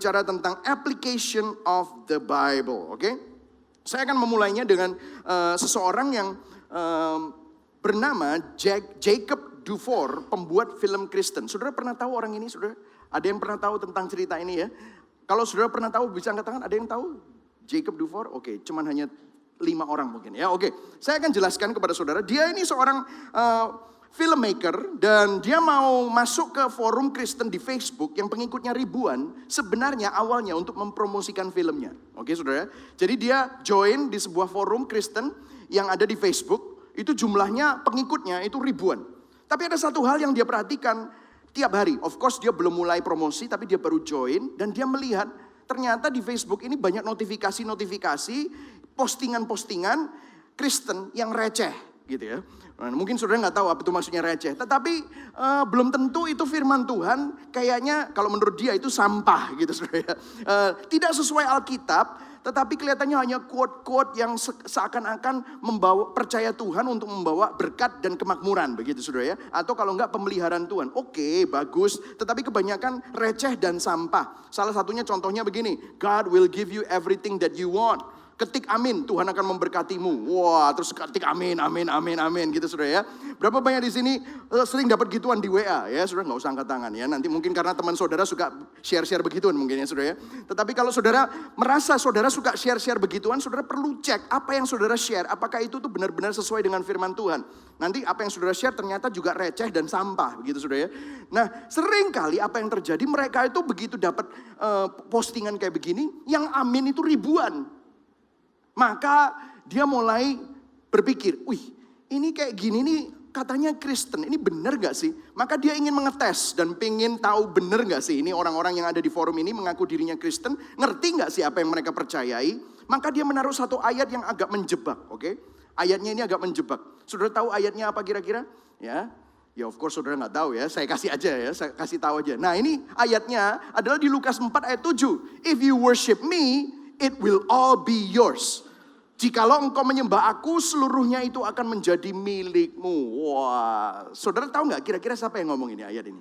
berbicara tentang application of the Bible, oke? Saya akan memulainya dengan seseorang yang bernama Jacob Dufour, pembuat film Kristen. Saudara pernah tahu orang ini, saudara? Ada yang pernah tahu tentang cerita ini ya? Kalau saudara pernah tahu, bisa angkat tangan. Ada yang tahu? Jacob Dufour? Oke, cuman hanya 5 orang mungkin ya. Oke, saya akan jelaskan kepada saudara. Dia ini seorang filmmaker dan dia mau masuk ke forum Kristen di Facebook yang pengikutnya ribuan. Sebenarnya awalnya untuk mempromosikan filmnya. Oke saudara. Jadi dia join di sebuah forum Kristen yang ada di Facebook. Itu jumlahnya pengikutnya itu ribuan. Tapi ada satu hal yang dia perhatikan tiap hari. Of course dia belum mulai promosi tapi dia baru join. Dan dia melihat ternyata di Facebook ini banyak notifikasi-notifikasi, postingan-postingan Kristen yang receh gitu ya. Nah, mungkin saudara nggak tahu apa itu maksudnya receh. Tetapi belum tentu itu firman Tuhan. Kayaknya kalau menurut dia itu sampah gitu saudara ya. Tidak sesuai Alkitab. Tetapi kelihatannya hanya quote-quote yang seakan-akan membawa percaya Tuhan untuk membawa berkat dan kemakmuran begitu saudara ya. Atau kalau enggak pemeliharaan Tuhan. Oke, bagus. Tetapi kebanyakan receh dan sampah. Salah satunya contohnya begini. God will give you everything that you want. Ketik amin, Tuhan akan memberkatimu. Wah, terus ketik amin, amin, amin, amin gitu saudara ya. Berapa banyak di sini sering dapat gituan di WA ya, saudara nggak usah angkat tangan ya. Nanti mungkin karena teman saudara suka share-share begituan mungkin ya saudara ya. Tetapi kalau saudara merasa saudara suka share-share begituan, saudara perlu cek apa yang saudara share, apakah itu tuh benar-benar sesuai dengan firman Tuhan. Nanti apa yang saudara share ternyata juga receh dan sampah begitu saudara ya. Nah, sering kali apa yang terjadi mereka itu begitu dapat postingan kayak begini, yang amin itu ribuan. Maka dia mulai berpikir, wih ini kayak gini nih katanya Kristen, ini benar gak sih? Maka dia ingin mengetes dan pengen tahu benar gak sih ini orang-orang yang ada di forum ini mengaku dirinya Kristen, ngerti gak sih apa yang mereka percayai? Maka dia menaruh satu ayat yang agak menjebak, oke? Ayatnya ini agak menjebak. Saudara tahu ayatnya apa kira-kira? Ya of course saudara gak tahu ya, saya kasih aja ya, saya kasih tahu aja. Nah ini ayatnya adalah di Lukas 4 ayat 7. If you worship me, it will all be yours. Jikalau engkau menyembah aku, seluruhnya itu akan menjadi milikmu. Wah, saudara tahu nggak kira-kira siapa yang ngomong ini ayat ini?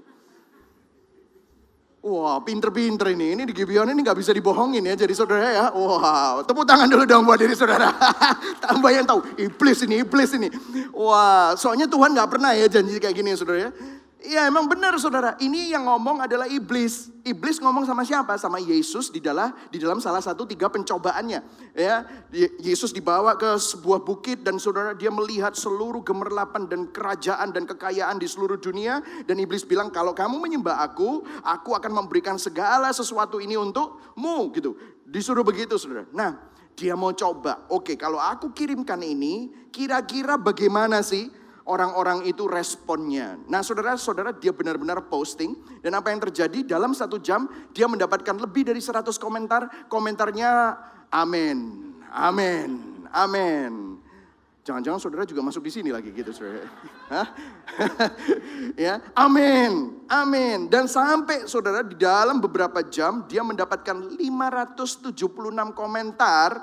Wah, pinter-pinter ini. Ini di Gibeon ini nggak bisa dibohongin ya, jadi saudara ya. Wah, tepuk tangan dulu dong buat diri saudara. Tambah yang tahu, iblis ini. Wah, soalnya Tuhan nggak pernah ya janji kayak gini ya saudara ya. Iya emang benar saudara, ini yang ngomong adalah iblis. Iblis ngomong sama siapa? Sama Yesus di dalam salah satu 3 pencobaannya. Ya, Yesus dibawa ke sebuah bukit dan saudara dia melihat seluruh gemerlapan dan kerajaan dan kekayaan di seluruh dunia. Dan iblis bilang kalau kamu menyembah aku akan memberikan segala sesuatu ini untukmu gitu. Disuruh begitu saudara. Nah dia mau coba, oke kalau aku kirimkan ini kira-kira bagaimana sih orang-orang itu responnya. Nah saudara-saudara dia benar-benar posting. Dan apa yang terjadi dalam 1 jam dia mendapatkan lebih dari 100 komentar. Komentarnya amin, amin, amin. Jangan-jangan saudara juga masuk di sini lagi gitu saudara. Hah? Ya, amin, amin. Dan sampai saudara di dalam beberapa jam dia mendapatkan 576 komentar.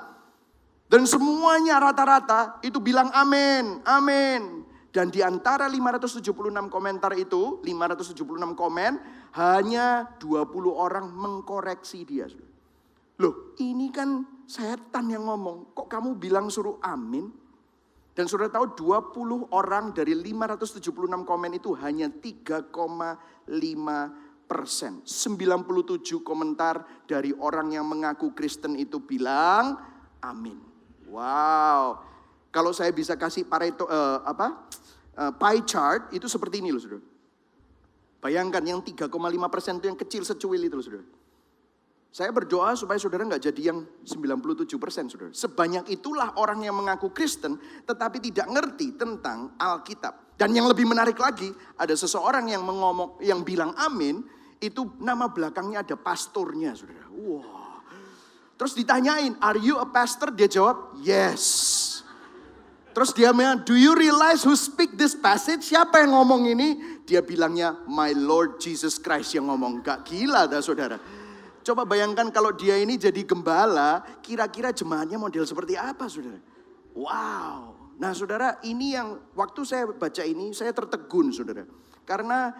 Dan semuanya rata-rata itu bilang amin, amin. Dan di antara 576 komentar itu, 576 komen, hanya 20 orang mengkoreksi dia. Loh ini kan setan yang ngomong, kok kamu bilang suruh amin? Dan saudara tahu 20 orang dari 576 komen itu hanya 3,5%. 97 komentar dari orang yang mengaku Kristen itu bilang amin. Wow. Kalau saya bisa kasih Pareto pie chart itu seperti ini loh saudara. Bayangkan yang 3,5% itu yang kecil secuil itu loh saudara. Saya berdoa supaya saudara nggak jadi yang 97% saudara. Sebanyak itulah orang yang mengaku Kristen tetapi tidak ngerti tentang Alkitab. Dan yang lebih menarik lagi ada seseorang yang bilang amin itu nama belakangnya ada pastornya saudara. Wow. Terus ditanyain, are you a pastor? Dia jawab, yes. Terus dia bilang, do you realize who speak this passage? Siapa yang ngomong ini? Dia bilangnya, my Lord Jesus Christ yang ngomong. Gak gila dah saudara. Coba bayangkan kalau dia ini jadi gembala, kira-kira jemaatnya model seperti apa saudara? Wow. Nah saudara, ini yang waktu saya baca ini, saya tertegun saudara. Karena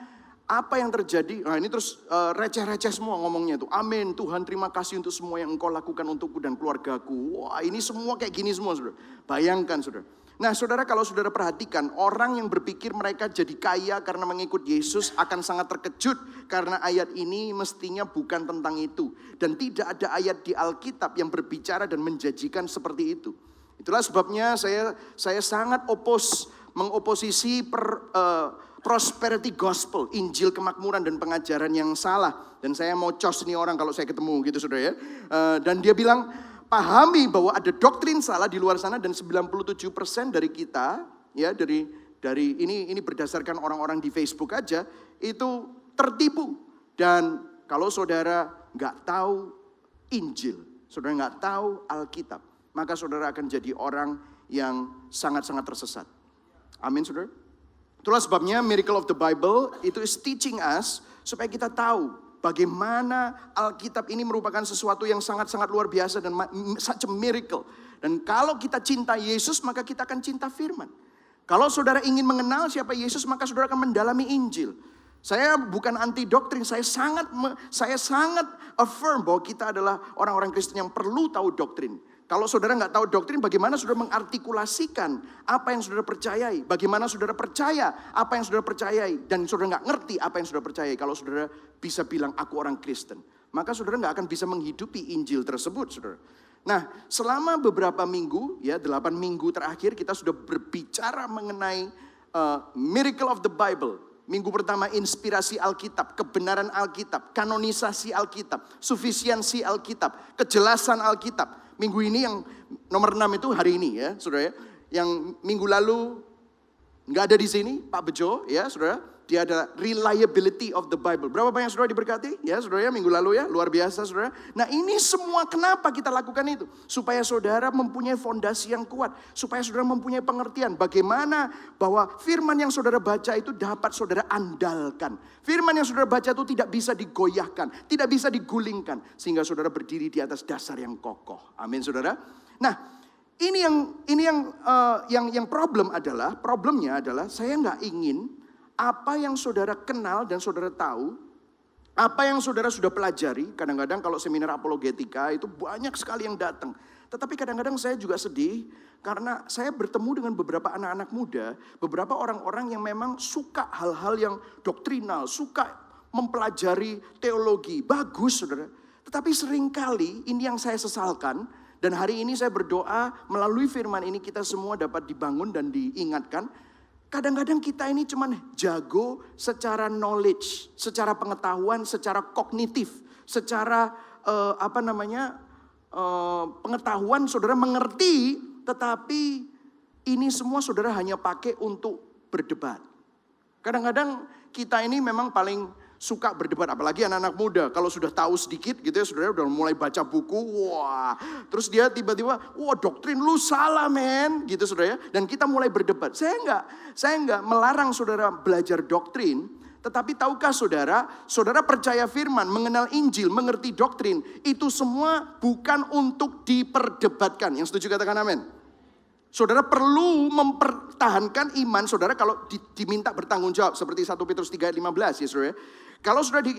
apa yang terjadi? Nah ini terus receh-receh semua ngomongnya tuh. Amin, Tuhan terima kasih untuk semua yang Engkau lakukan untukku dan keluargaku. Wah ini semua kayak gini semua saudara. Bayangkan saudara. Nah saudara, kalau saudara perhatikan, orang yang berpikir mereka jadi kaya karena mengikut Yesus akan sangat terkejut. Karena ayat ini mestinya bukan tentang itu. Dan tidak ada ayat di Alkitab yang berbicara dan menjanjikan seperti itu. Itulah sebabnya saya sangat mengoposisi prosperity gospel, Injil kemakmuran dan pengajaran yang salah. Dan saya mau cos nih orang kalau saya ketemu gitu saudara ya. Dan dia bilang, pahami bahwa ada doktrin salah di luar sana dan 97% dari kita ya dari ini berdasarkan orang-orang di Facebook aja itu tertipu. Dan kalau saudara nggak tahu Injil, saudara nggak tahu Alkitab, maka saudara akan jadi orang yang sangat-sangat tersesat. Amin saudara. Itulah sebabnya Miracle of the Bible itu is teaching us supaya kita tahu bagaimana Alkitab ini merupakan sesuatu yang sangat-sangat luar biasa dan such a miracle. Dan kalau kita cinta Yesus, maka kita akan cinta firman. Kalau saudara ingin mengenal siapa Yesus, maka saudara akan mendalami Injil. Saya bukan anti doktrin, saya sangat affirm bahwa kita adalah orang-orang Kristen yang perlu tahu doktrin. Kalau saudara nggak tahu doktrin, bagaimana saudara mengartikulasikan apa yang saudara percayai? Bagaimana saudara percaya apa yang saudara percayai? Dan saudara nggak ngerti apa yang saudara percayai. Kalau saudara bisa bilang aku orang Kristen, maka saudara nggak akan bisa menghidupi Injil tersebut, saudara. Nah, selama beberapa minggu, ya 8 minggu terakhir kita sudah berbicara mengenai Miracle of the Bible. Minggu pertama inspirasi Alkitab, kebenaran Alkitab, kanonisasi Alkitab, sufisiensi Alkitab, kejelasan Alkitab. Minggu ini yang nomor 6 itu hari ini ya saudara ya. Yang minggu lalu nggak ada di sini Pak Bejo ya saudara. Dia ada reliability of the Bible. Berapa banyak saudara diberkati ya saudara ya minggu lalu ya. Luar biasa saudara. Nah ini semua kenapa kita lakukan itu? Supaya saudara mempunyai fondasi yang kuat. Supaya saudara mempunyai pengertian. Bagaimana bahwa firman yang saudara baca itu dapat saudara andalkan. Firman yang saudara baca itu tidak bisa digoyahkan. Tidak bisa digulingkan. Sehingga saudara berdiri di atas dasar yang kokoh. Amin saudara. Nah yang problemnya adalah saya nggak ingin apa yang saudara kenal dan saudara tahu, apa yang saudara sudah pelajari. Kadang-kadang kalau seminar apologetika itu banyak sekali yang datang. Tetapi kadang-kadang saya juga sedih karena saya bertemu dengan beberapa anak-anak muda, beberapa orang-orang yang memang suka hal-hal yang doktrinal, suka mempelajari teologi. Bagus saudara. Tetapi seringkali ini yang saya sesalkan. Dan hari ini saya berdoa melalui firman ini kita semua dapat dibangun dan diingatkan. Kadang-kadang kita ini cuman jago secara knowledge, secara pengetahuan, secara kognitif, secara pengetahuan saudara mengerti, tetapi ini semua saudara hanya pakai untuk berdebat. Kadang-kadang kita ini memang paling suka berdebat, apalagi anak-anak muda. Kalau sudah tahu sedikit gitu ya, saudara udah mulai baca buku, wah. Terus dia tiba-tiba, wah doktrin lu salah men, gitu saudara ya. Dan kita mulai berdebat. Saya enggak melarang saudara belajar doktrin. Tetapi tahukah saudara percaya firman, mengenal Injil, mengerti doktrin. Itu semua bukan untuk diperdebatkan. Yang setuju katakan amin. Saudara perlu mempertahankan iman saudara kalau diminta bertanggung jawab. Seperti 1 Petrus 3 ayat 15 ya saudara. Kalau saudara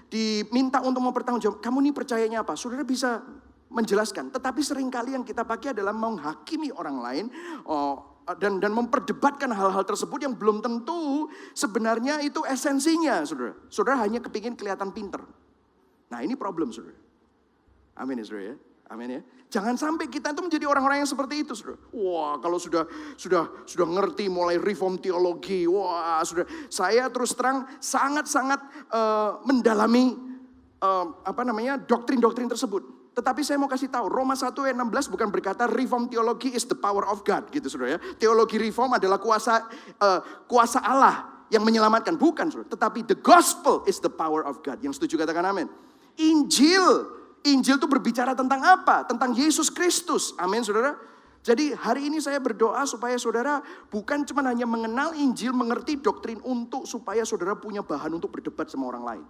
diminta untuk mempertanggung jawab, kamu ini percayanya apa? Saudara bisa menjelaskan. Tetapi seringkali yang kita pakai adalah menghakimi orang lain. Dan memperdebatkan hal-hal tersebut yang belum tentu sebenarnya itu esensinya saudara. Saudara hanya kepingin kelihatan pinter. Nah ini problem saudara. Amin ya saudara ya. Amin ya. Jangan sampai kita itu menjadi orang-orang yang seperti itu, saudara. Wah, kalau sudah ngerti mulai reform teologi, wah, sudah. Saya terus terang sangat-sangat mendalami doktrin-doktrin tersebut. Tetapi saya mau kasih tahu, Roma 1 ayat 16 bukan berkata reform teologi is the power of God, gitu, saudara ya. Teologi reform adalah kuasa Allah yang menyelamatkan, bukan, saudara. Tetapi the gospel is the power of God. Yang setuju katakan amin. Injil itu berbicara tentang apa? Tentang Yesus Kristus. Amin saudara. Jadi hari ini saya berdoa supaya saudara bukan cuma hanya mengenal Injil, mengerti doktrin untuk supaya saudara punya bahan untuk berdebat sama orang lain.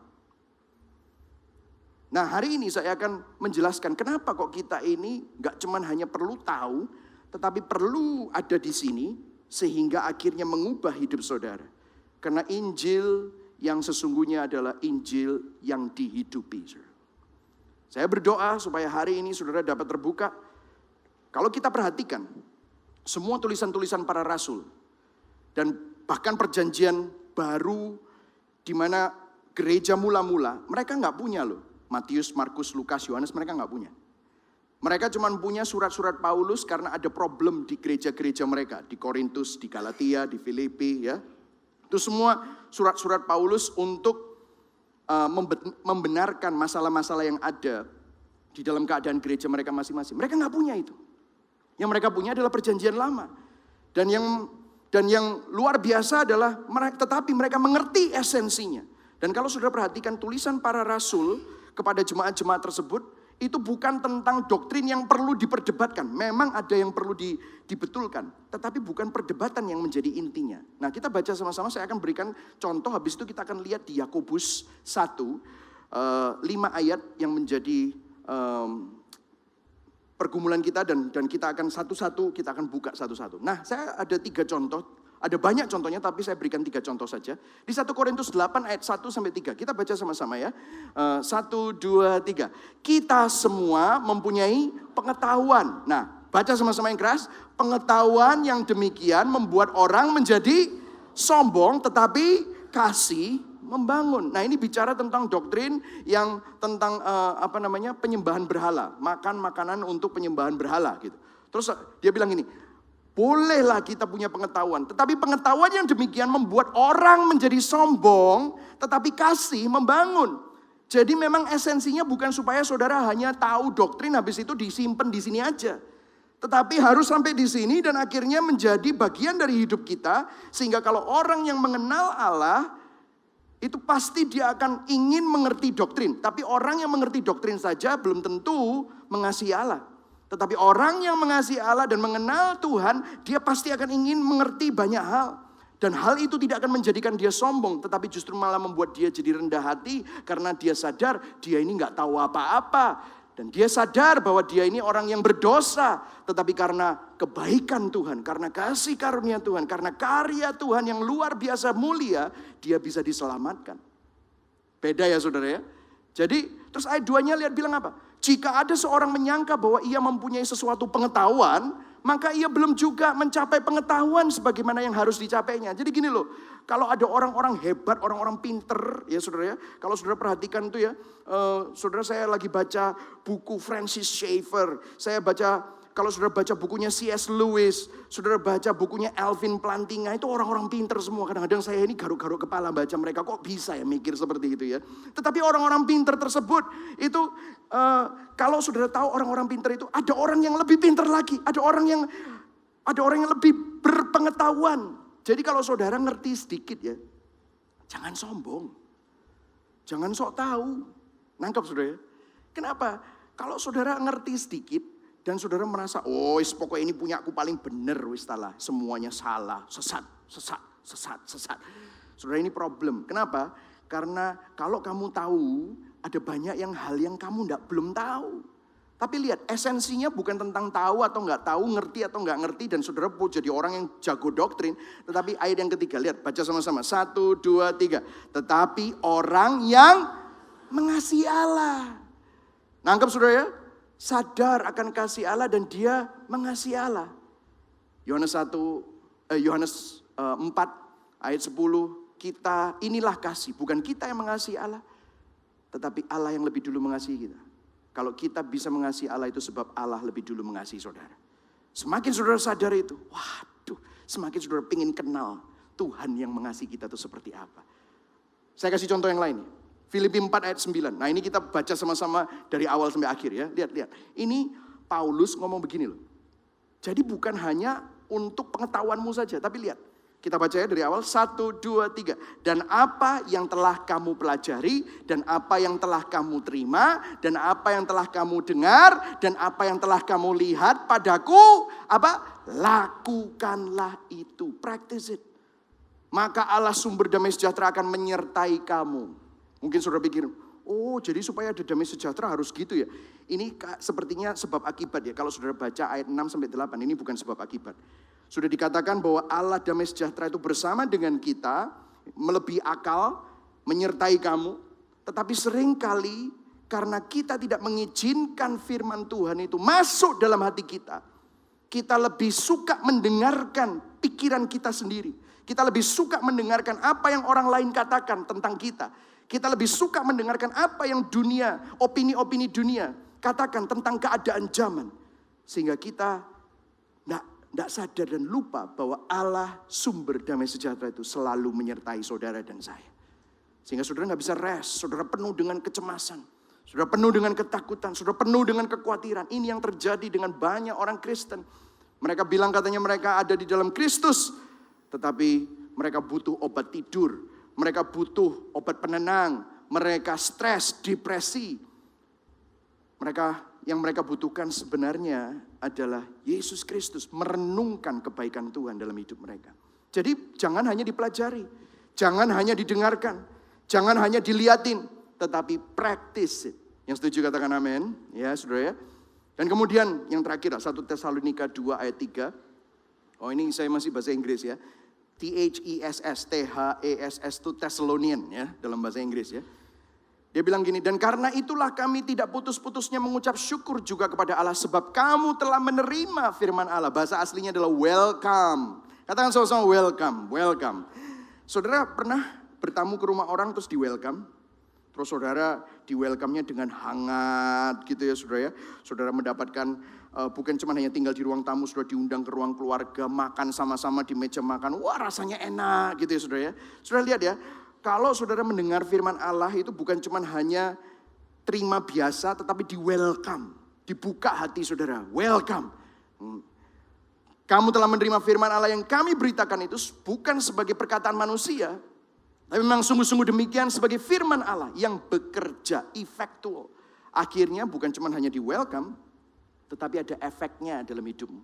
Nah hari ini saya akan menjelaskan kenapa kok kita ini gak cuma hanya perlu tahu, tetapi perlu ada di sini sehingga akhirnya mengubah hidup saudara. Karena Injil yang sesungguhnya adalah Injil yang dihidupi. Saya berdoa supaya hari ini saudara dapat terbuka. Kalau kita perhatikan, semua tulisan-tulisan para rasul, dan bahkan perjanjian baru di mana gereja mula-mula, mereka nggak punya loh. Matius, Markus, Lukas, Yohanes, mereka nggak punya. Mereka cuma punya surat-surat Paulus karena ada problem di gereja-gereja mereka. Di Korintus, di Galatia, di Filipi, ya. Itu semua surat-surat Paulus untuk membenarkan masalah-masalah yang ada di dalam keadaan gereja mereka masing-masing. Mereka nggak punya itu. Yang mereka punya adalah perjanjian lama. Dan yang luar biasa adalah tetapi mereka mengerti esensinya. Dan kalau saudara perhatikan tulisan para rasul kepada jemaat-jemaat tersebut, itu bukan tentang doktrin yang perlu diperdebatkan. Memang ada yang perlu dibetulkan. Tetapi bukan perdebatan yang menjadi intinya. Nah, kita baca sama-sama, saya akan berikan contoh. Habis itu kita akan lihat di Yakobus 1, 5 ayat yang menjadi pergumulan kita. Dan kita akan satu-satu, kita akan buka satu-satu. Nah, saya ada 3 contoh. Ada banyak contohnya, tapi saya berikan 3 contoh saja. Di 1 Korintus 8 ayat 1-3. Kita baca sama-sama ya. 1, 2, 3. Kita semua mempunyai pengetahuan. Nah, baca sama-sama yang keras. Pengetahuan yang demikian membuat orang menjadi sombong, tetapi kasih membangun. Nah, ini bicara tentang doktrin yang tentang penyembahan berhala. Makan makanan untuk penyembahan berhala gitu. Terus dia bilang gini, bolehlah kita punya pengetahuan. Tetapi pengetahuan yang demikian membuat orang menjadi sombong, tetapi kasih membangun. Jadi memang esensinya bukan supaya saudara hanya tahu doktrin habis itu disimpan di sini aja. Tetapi harus sampai di sini dan akhirnya menjadi bagian dari hidup kita. Sehingga kalau orang yang mengenal Allah, itu pasti dia akan ingin mengerti doktrin. Tapi orang yang mengerti doktrin saja belum tentu mengasihi Allah. Tetapi orang yang mengasihi Allah dan mengenal Tuhan, dia pasti akan ingin mengerti banyak hal. Dan hal itu tidak akan menjadikan dia sombong, tetapi justru malah membuat dia jadi rendah hati. Karena dia sadar dia ini gak tahu apa-apa. Dan dia sadar bahwa dia ini orang yang berdosa. Tetapi karena kebaikan Tuhan, karena kasih karunia Tuhan, karena karya Tuhan yang luar biasa mulia, dia bisa diselamatkan. Beda ya saudara ya. Jadi terus ayat 2-nya lihat bilang apa? Jika ada seorang menyangka bahwa ia mempunyai sesuatu pengetahuan, maka ia belum juga mencapai pengetahuan sebagaimana yang harus dicapainya. Jadi gini loh, kalau ada orang-orang hebat, orang-orang pinter, ya saudara ya. Kalau saudara perhatikan itu ya, saudara saya lagi baca buku Francis Schaeffer. Kalau saudara baca bukunya C.S. Lewis, saudara baca bukunya Alvin Plantinga, itu orang-orang pinter semua. Kadang-kadang saya ini garuk-garuk kepala baca mereka, kok bisa ya mikir seperti itu ya. Tetapi orang-orang pinter tersebut, itu kalau saudara tahu orang-orang pinter itu, ada orang yang lebih pinter lagi. Ada orang yang lebih berpengetahuan. Jadi kalau saudara ngerti sedikit ya, jangan sombong. Jangan sok tahu. Nangkep saudara ya? Kenapa? Kalau saudara ngerti sedikit, dan saudara merasa, pokoknya ini punya aku paling benar, semuanya salah, sesat. Saudara ini problem. Kenapa? Karena kalau kamu tahu, ada banyak hal yang kamu belum tahu. Tapi lihat, esensinya bukan tentang tahu atau nggak tahu, ngerti atau nggak ngerti, dan saudara jadi orang yang jago doktrin. Tetapi ayat yang ketiga, lihat, baca sama-sama. 1, 2, 3. Tetapi orang yang mengasihi Allah. Nangkep saudara ya? Sadar akan kasih Allah dan dia mengasihi Allah. Yohanes 4 ayat 10, kita inilah kasih, bukan kita yang mengasihi Allah, tetapi Allah yang lebih dulu mengasihi kita. Kalau kita bisa mengasihi Allah itu sebab Allah lebih dulu mengasihi saudara. Semakin saudara sadar itu, semakin saudara ingin kenal Tuhan yang mengasihi kita itu seperti apa. Saya kasih contoh yang lain. Filipi 4 ayat 9. Nah ini kita baca sama-sama dari awal sampai akhir ya. Lihat. Ini Paulus ngomong begini loh. Jadi bukan hanya untuk pengetahuanmu saja. Tapi lihat. Kita baca ya dari awal. 1, 2, 3. Dan apa yang telah kamu pelajari. Dan apa yang telah kamu terima. Dan apa yang telah kamu dengar. Dan apa yang telah kamu lihat padaku. Lakukanlah itu. Practice it. Maka Allah sumber damai sejahtera akan menyertai kamu. Mungkin saudara pikir, jadi supaya ada damai sejahtera harus gitu ya. Ini sepertinya sebab akibat ya. Kalau saudara baca ayat 6-8, ini bukan sebab akibat. Sudah dikatakan bahwa Allah damai sejahtera itu bersama dengan kita, melebihi akal, menyertai kamu. Tetapi seringkali karena kita tidak mengizinkan firman Tuhan itu masuk dalam hati kita. Kita lebih suka mendengarkan pikiran kita sendiri. Kita lebih suka mendengarkan apa yang orang lain katakan tentang kita. Kita lebih suka mendengarkan apa yang dunia, opini-opini dunia katakan tentang keadaan zaman. Sehingga kita tidak sadar dan lupa bahwa Allah sumber damai sejahtera itu selalu menyertai saudara dan saya. Sehingga saudara nggak bisa rest, saudara penuh dengan kecemasan, saudara penuh dengan ketakutan, saudara penuh dengan kekhawatiran. Ini yang terjadi dengan banyak orang Kristen. Mereka bilang katanya mereka ada di dalam Kristus, tetapi mereka butuh obat tidur, mereka butuh obat penenang, mereka stres, depresi. Yang mereka butuhkan sebenarnya adalah Yesus Kristus, merenungkan kebaikan Tuhan dalam hidup mereka. Jadi jangan hanya dipelajari, jangan hanya didengarkan, jangan hanya dilihatin, tetapi practice it. Yang setuju katakan amin, ya saudara ya. Dan kemudian yang terakhir 1 Tesalonika 2 ayat 3. Oh ini saya masih bahasa Inggris ya. THESS, THESS itu Thessalonian ya dalam bahasa Inggris ya. Dia bilang gini, dan karena itulah kami tidak putus-putusnya mengucap syukur juga kepada Allah. Sebab kamu telah menerima firman Allah. Bahasa aslinya adalah welcome. Katakan sama-sama welcome, welcome. Saudara pernah bertamu ke rumah orang terus di welcome? Terus saudara di welcome-nya dengan hangat gitu ya saudara ya. Saudara mendapatkan bukan cuma hanya tinggal di ruang tamu, saudara diundang ke ruang keluarga, makan sama-sama di meja makan. Wah rasanya enak gitu ya saudara ya. Saudara lihat ya. Kalau saudara mendengar firman Allah itu bukan cuma hanya terima biasa, tetapi di welcome. Dibuka hati saudara, welcome. Kamu telah menerima firman Allah yang kami beritakan itu bukan sebagai perkataan manusia. Tapi memang sungguh-sungguh demikian sebagai firman Allah yang bekerja, effectual. Akhirnya bukan cuma hanya di welcome, tetapi ada efeknya dalam hidupmu.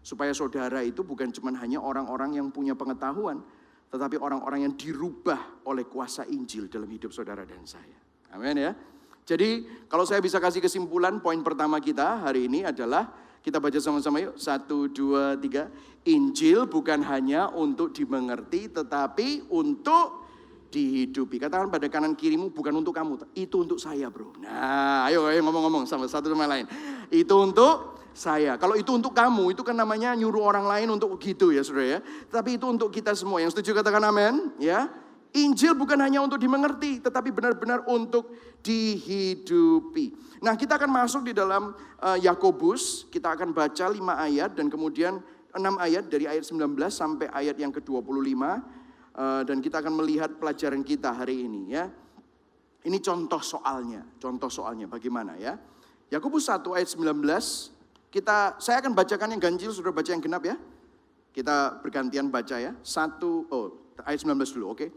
Supaya saudara itu bukan cuma hanya orang-orang yang punya pengetahuan, tetapi orang-orang yang dirubah oleh kuasa Injil dalam hidup saudara dan saya. Amin ya. Jadi kalau saya bisa kasih kesimpulan, poin pertama kita hari ini adalah, kita baca sama-sama yuk. 1, 2, 3. Injil bukan hanya untuk dimengerti, tetapi untuk dihidupi. Katakan pada kanan kirimu, bukan untuk kamu, itu untuk saya bro. Nah ayo ngomong-ngomong sama satu sama lain. Itu untuk saya. Kalau itu untuk kamu, itu kan namanya nyuruh orang lain untuk gitu ya saudara ya. Tapi itu untuk kita semua. Yang setuju katakan amin ya. Injil bukan hanya untuk dimengerti, tetapi benar-benar untuk dihidupi. Nah kita akan masuk di dalam Yakobus. Kita akan baca 5 ayat dan kemudian 6 ayat dari ayat 19 sampai ayat yang ke-25. Dan kita akan melihat pelajaran kita hari ini ya. Ini contoh soalnya bagaimana ya. Yakobus 1 ayat 19. Saya akan bacakan yang ganjil, saudara baca yang genap ya. Kita bergantian baca ya. Ayat 19 dulu, oke.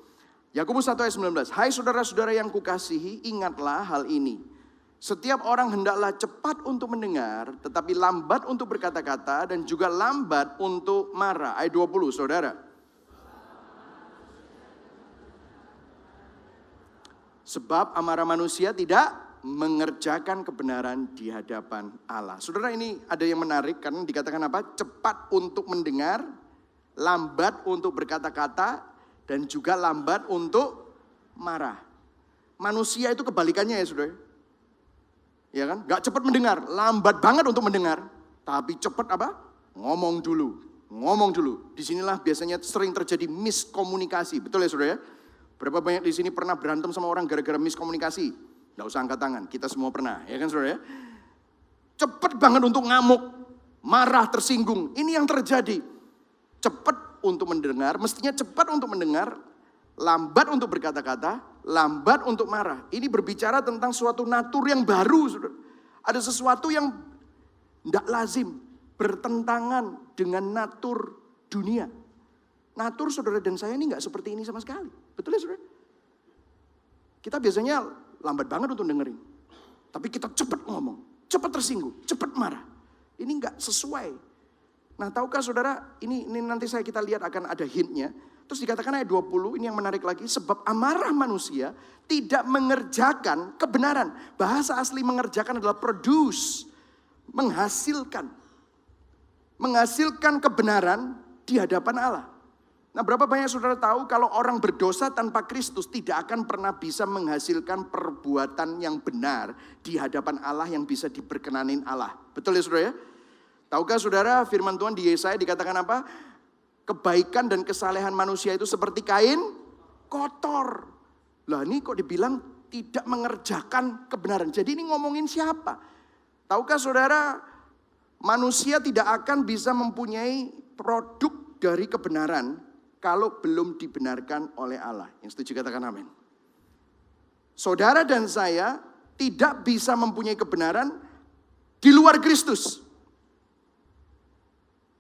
Yakobus 1 ayat 19. Hai saudara-saudara yang kukasihi, ingatlah hal ini. Setiap orang hendaklah cepat untuk mendengar, tetapi lambat untuk berkata-kata, dan juga lambat untuk marah. Ayat 20, saudara. Sebab amarah manusia tidak mengerjakan kebenaran di hadapan Allah. Saudara ini ada yang menarik karena dikatakan apa? Cepat untuk mendengar, lambat untuk berkata-kata, dan juga lambat untuk marah. Manusia itu kebalikannya ya saudara. Ya kan? Gak cepat mendengar, lambat banget untuk mendengar. Tapi cepat apa? Ngomong dulu. Disinilah biasanya sering terjadi miskomunikasi. Betul ya saudara ya? Berapa banyak di sini pernah berantem sama orang gara-gara miskomunikasi? Nggak usah angkat tangan, kita semua pernah, ya kan saudara ya. Cepat banget untuk ngamuk, marah, tersinggung. Ini yang terjadi. Cepat untuk mendengar, mestinya cepat untuk mendengar, lambat untuk berkata-kata, lambat untuk marah. Ini berbicara tentang suatu natur yang baru, saudara. Ada sesuatu yang tidak lazim, bertentangan dengan natur dunia. Natur saudara dan saya ini nggak seperti ini sama sekali. Betul ya saudara? Kita biasanya lambat banget untuk dengerin. Tapi kita cepat ngomong, cepat tersinggung, cepat marah. Ini nggak sesuai. Nah tahukah saudara, ini nanti kita lihat akan ada hintnya. Terus dikatakan ayat 20, ini yang menarik lagi. Sebab amarah manusia tidak mengerjakan kebenaran. Bahasa asli mengerjakan adalah produce. Menghasilkan kebenaran di hadapan Allah. Nah, berapa banyak saudara tahu kalau orang berdosa tanpa Kristus tidak akan pernah bisa menghasilkan perbuatan yang benar di hadapan Allah yang bisa diperkenanin Allah. Betul ya saudara ya? Tahukah saudara firman Tuhan di Yesaya dikatakan apa? Kebaikan dan kesalehan manusia itu seperti kain kotor. Lah ini kok dibilang tidak mengerjakan kebenaran. Jadi ini ngomongin siapa? Tahukah saudara, manusia tidak akan bisa mempunyai produk dari kebenaran kalau belum dibenarkan oleh Allah. Yang setuju katakan amin. Saudara dan saya tidak bisa mempunyai kebenaran di luar Kristus.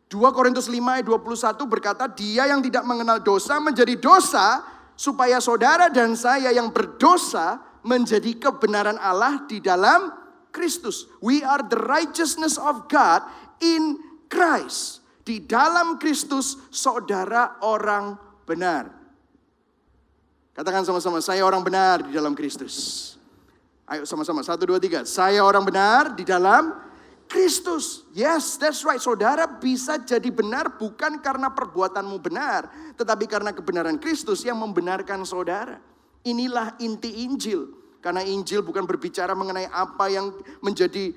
2 Korintus 5 ayat 21 berkata, dia yang tidak mengenal dosa menjadi dosa, supaya saudara dan saya yang berdosa menjadi kebenaran Allah di dalam Kristus. We are the righteousness of God in Christ. Di dalam Kristus saudara orang benar. Katakan sama-sama, saya orang benar di dalam Kristus. Ayo sama-sama, 1, 2, 3. Saya orang benar di dalam Kristus. Yes, that's right. Saudara bisa jadi benar bukan karena perbuatanmu benar, tetapi karena kebenaran Kristus yang membenarkan saudara. Inilah inti Injil. Karena Injil bukan berbicara mengenai apa yang menjadi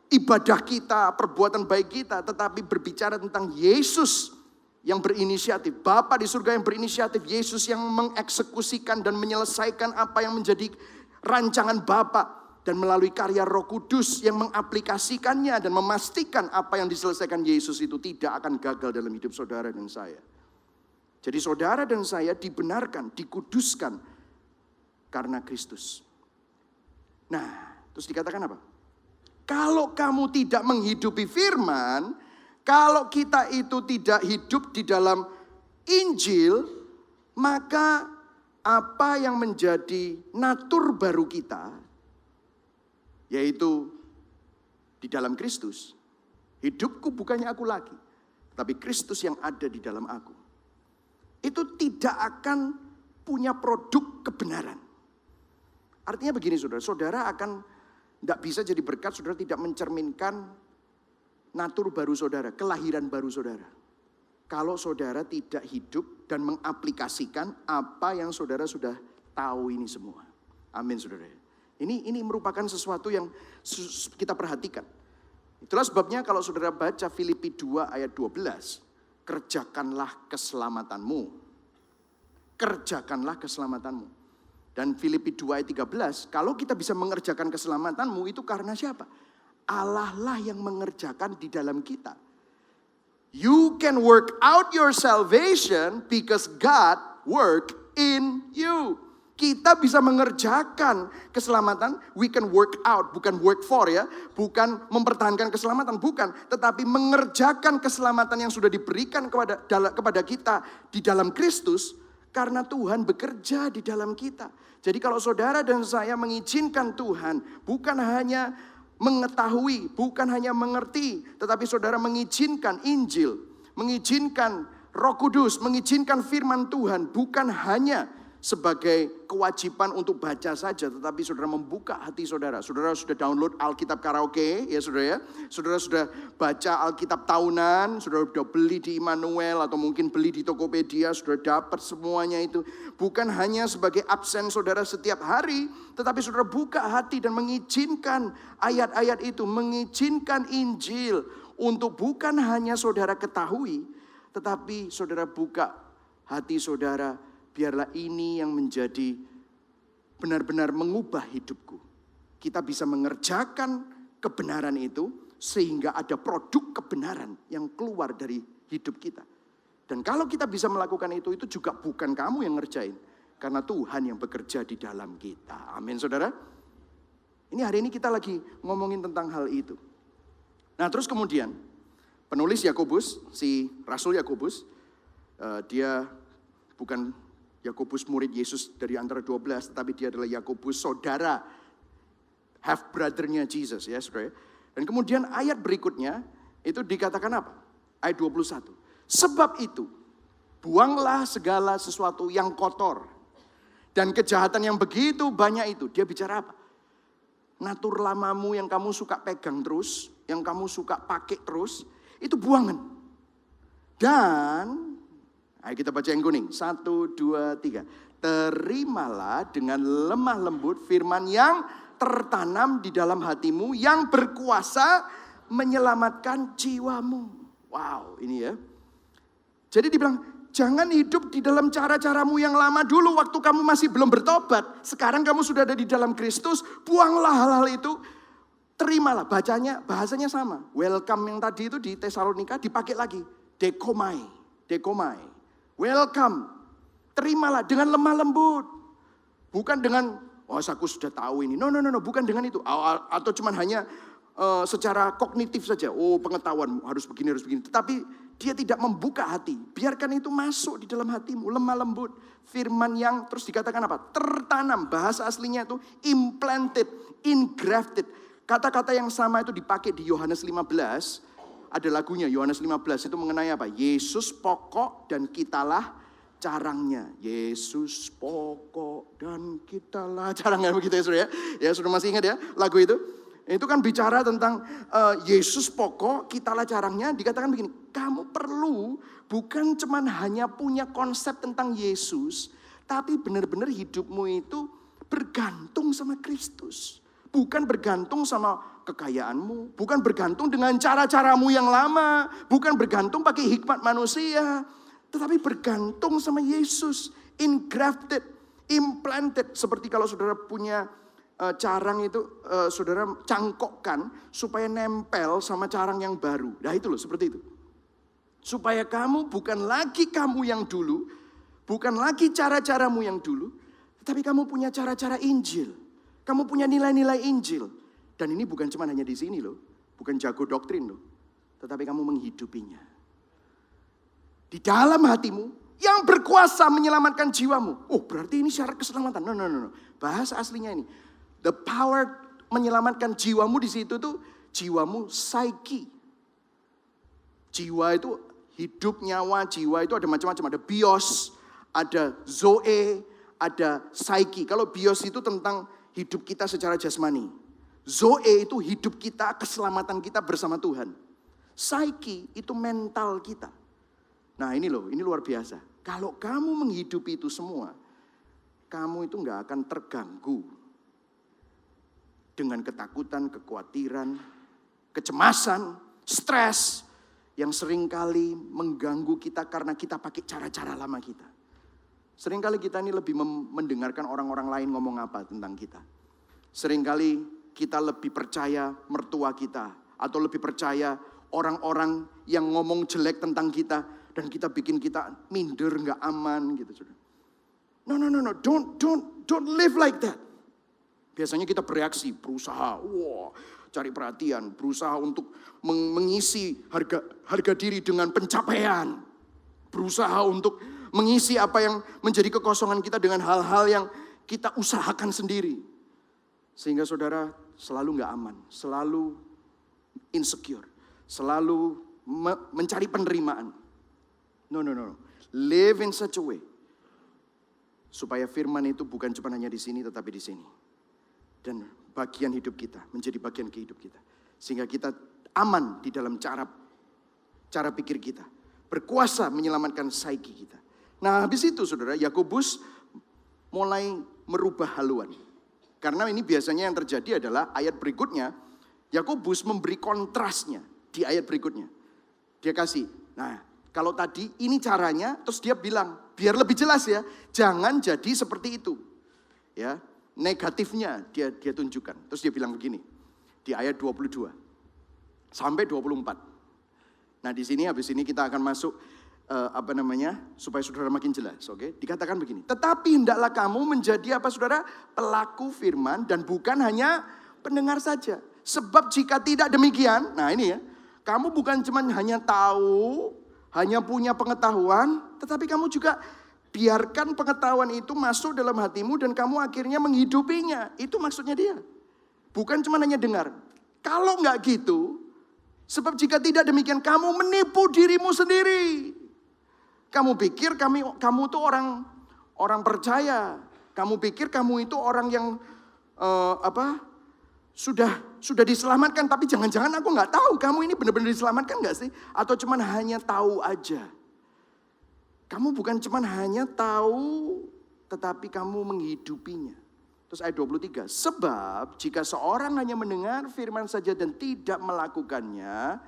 ibadah kita, perbuatan baik kita, tetapi berbicara tentang Yesus yang berinisiatif. Bapa di surga yang berinisiatif, Yesus yang mengeksekusikan dan menyelesaikan apa yang menjadi rancangan Bapa. Dan melalui karya Roh Kudus yang mengaplikasikannya dan memastikan apa yang diselesaikan Yesus itu tidak akan gagal dalam hidup saudara dan saya. Jadi saudara dan saya dibenarkan, dikuduskan karena Kristus. Nah, terus dikatakan apa? Kalau kamu tidak menghidupi firman, kalau kita itu tidak hidup di dalam Injil, maka apa yang menjadi natur baru kita, yaitu di dalam Kristus. Hidupku bukannya aku lagi, tapi Kristus yang ada di dalam aku. Itu tidak akan punya produk kebenaran. Artinya begini saudara, saudara akan tidak bisa jadi berkat, saudara tidak mencerminkan natur baru saudara, kelahiran baru saudara. Kalau saudara tidak hidup dan mengaplikasikan apa yang saudara sudah tahu ini semua. Amin saudara. Ini merupakan sesuatu yang kita perhatikan. Itulah sebabnya kalau saudara baca Filipi 2 ayat 12. Kerjakanlah keselamatanmu. Kerjakanlah keselamatanmu. Dan Filipi 2 ayat 13. Kalau kita bisa mengerjakan keselamatanmu itu karena siapa? Allah lah yang mengerjakan di dalam kita. You can work out your salvation because God work in you. Kita bisa mengerjakan keselamatan, we can work out, bukan work for ya, bukan mempertahankan keselamatan, bukan, tetapi mengerjakan keselamatan yang sudah diberikan kepada kita di dalam Kristus, karena Tuhan bekerja di dalam kita. Jadi kalau saudara dan saya mengizinkan Tuhan, bukan hanya mengetahui, bukan hanya mengerti, tetapi saudara mengizinkan Injil, mengizinkan Roh Kudus, mengizinkan firman Tuhan, bukan hanya sebagai kewajiban untuk baca saja, tetapi saudara membuka hati saudara. Saudara sudah download Alkitab Karaoke, ya saudara ya. Saudara sudah baca Alkitab tahunan, saudara sudah beli di Immanuel atau mungkin beli di Tokopedia, saudara dapat semuanya itu. Bukan hanya sebagai absen saudara setiap hari, tetapi saudara buka hati dan mengizinkan ayat-ayat itu, mengizinkan Injil untuk bukan hanya saudara ketahui, tetapi saudara buka hati saudara. Biarlah ini yang menjadi benar-benar mengubah hidupku. Kita bisa mengerjakan kebenaran itu sehingga ada produk kebenaran yang keluar dari hidup kita. Dan kalau kita bisa melakukan itu juga bukan kamu yang ngerjain. Karena Tuhan yang bekerja di dalam kita. Amin saudara. Ini hari ini kita lagi ngomongin tentang hal itu. Nah terus kemudian penulis Yakobus, si Rasul Yakobus, dia bukan Yakobus murid Yesus dari antara 12, tetapi dia adalah Yakobus saudara, half brother-nya Jesus ya saudara. Dan kemudian ayat berikutnya itu dikatakan apa? Ayat 21. Sebab itu, buanglah segala sesuatu yang kotor dan kejahatan yang begitu banyak itu. Dia bicara apa? Natur lamamu yang kamu suka pegang terus, yang kamu suka pakai terus, itu buangan. Dan Ayo kita baca yang kuning. 1, 2, 3. Terimalah dengan lemah lembut firman yang tertanam di dalam hatimu, yang berkuasa menyelamatkan jiwamu. Wow, ini ya. Jadi dibilang, jangan hidup di dalam cara-caramu yang lama dulu waktu kamu masih belum bertobat. Sekarang kamu sudah ada di dalam Kristus, buanglah hal-hal itu. Terimalah, bahasanya sama. Welcome yang tadi itu di Tesalonika dipakai lagi. Dekomai. Welcome. Terimalah dengan lemah lembut. Bukan dengan, aku sudah tahu ini. No, bukan dengan itu. Atau cuman hanya secara kognitif saja. Pengetahuan harus begini. Tetapi dia tidak membuka hati. Biarkan itu masuk di dalam hatimu. Lemah lembut. Firman yang terus dikatakan apa? Tertanam. Bahasa aslinya itu implanted, engrafted. Kata-kata yang sama itu dipakai di Yohanes 15. Ada lagunya Yohanes 15 itu mengenai apa? Yesus pokok dan kitalah carangnya. Yesus pokok dan kitalah carangnya. Begitu ya saudara ya. Ya sudah masih ingat ya lagu itu? Itu kan bicara tentang Yesus pokok, kitalah carangnya. Dikatakan begini, kamu perlu bukan cuman hanya punya konsep tentang Yesus, tapi benar-benar hidupmu itu bergantung sama Kristus. Bukan bergantung sama kekayaanmu, bukan bergantung dengan cara-caramu yang lama, bukan bergantung pakai hikmat manusia, tetapi bergantung sama Yesus, engrafted, implanted. Seperti kalau saudara punya carang itu, saudara cangkokkan supaya nempel sama carang yang baru. Nah itu loh, seperti itu. Supaya kamu bukan lagi kamu yang dulu, bukan lagi cara-caramu yang dulu, tetapi kamu punya cara-cara Injil. Kamu punya nilai-nilai Injil. Dan ini bukan cuma hanya di sini loh. Bukan jago doktrin loh. Tetapi kamu menghidupinya. Di dalam hatimu yang berkuasa menyelamatkan jiwamu. Berarti ini syarat keselamatan. No. Bahasa aslinya ini. The power menyelamatkan jiwamu di situ tuh jiwamu psyche. Jiwa itu hidup, nyawa, jiwa itu ada macam-macam. Ada bios, ada zoe, ada psyche. Kalau bios itu tentang hidup kita secara jasmani. Zoe itu hidup kita, keselamatan kita bersama Tuhan. Psyche itu mental kita. Nah ini loh, ini luar biasa. Kalau kamu menghidupi itu semua, kamu itu gak akan terganggu dengan ketakutan, kekhawatiran, kecemasan, stres yang seringkali mengganggu kita karena kita pakai cara-cara lama kita. Seringkali kita ini lebih mendengarkan orang-orang lain ngomong apa tentang kita. Seringkali kita lebih percaya mertua kita. Atau lebih percaya orang-orang yang ngomong jelek tentang kita. Dan kita bikin kita minder, gak aman gitu. No. Don't live like that. Biasanya kita bereaksi, berusaha, cari perhatian. Berusaha untuk mengisi harga diri dengan pencapaian. Berusaha untuk mengisi apa yang menjadi kekosongan kita dengan hal-hal yang kita usahakan sendiri. Sehingga saudara selalu gak aman, selalu insecure, selalu mencari penerimaan. No. Live in such a way. Supaya firman itu bukan cuma hanya di sini tetapi di sini. Dan bagian hidup kita, menjadi bagian kehidup kita. Sehingga kita aman di dalam cara pikir kita. Berkuasa menyelamatkan psyche kita. Nah habis itu saudara, Yakobus mulai merubah haluan. Karena ini biasanya yang terjadi adalah ayat berikutnya, Yakobus memberi kontrasnya di ayat berikutnya. Dia kasih, nah kalau tadi ini caranya, terus dia bilang, biar lebih jelas ya, jangan jadi seperti itu. Ya, negatifnya dia tunjukkan. Terus dia bilang begini, di ayat 22 sampai 24. Nah di sini habis ini kita akan masuk supaya saudara makin jelas, oke? Dikatakan begini, tetapi hendaklah kamu menjadi apa saudara? Pelaku firman dan bukan hanya pendengar saja. Sebab jika tidak demikian, nah ini ya, kamu bukan cuma hanya tahu, hanya punya pengetahuan, tetapi kamu juga biarkan pengetahuan itu masuk dalam hatimu dan kamu akhirnya menghidupinya. Itu maksudnya dia. Bukan cuma hanya dengar. Kalau enggak gitu, sebab jika tidak demikian kamu menipu dirimu sendiri. Kamu pikir kamu tuh orang percaya. Kamu pikir kamu itu orang yang sudah diselamatkan, tapi jangan-jangan aku nggak tahu kamu ini benar-benar diselamatkan nggak sih? Atau cuman hanya tahu aja. Kamu bukan cuma hanya tahu, tetapi kamu menghidupinya. Terus ayat 23, sebab jika seorang hanya mendengar firman saja dan tidak melakukannya,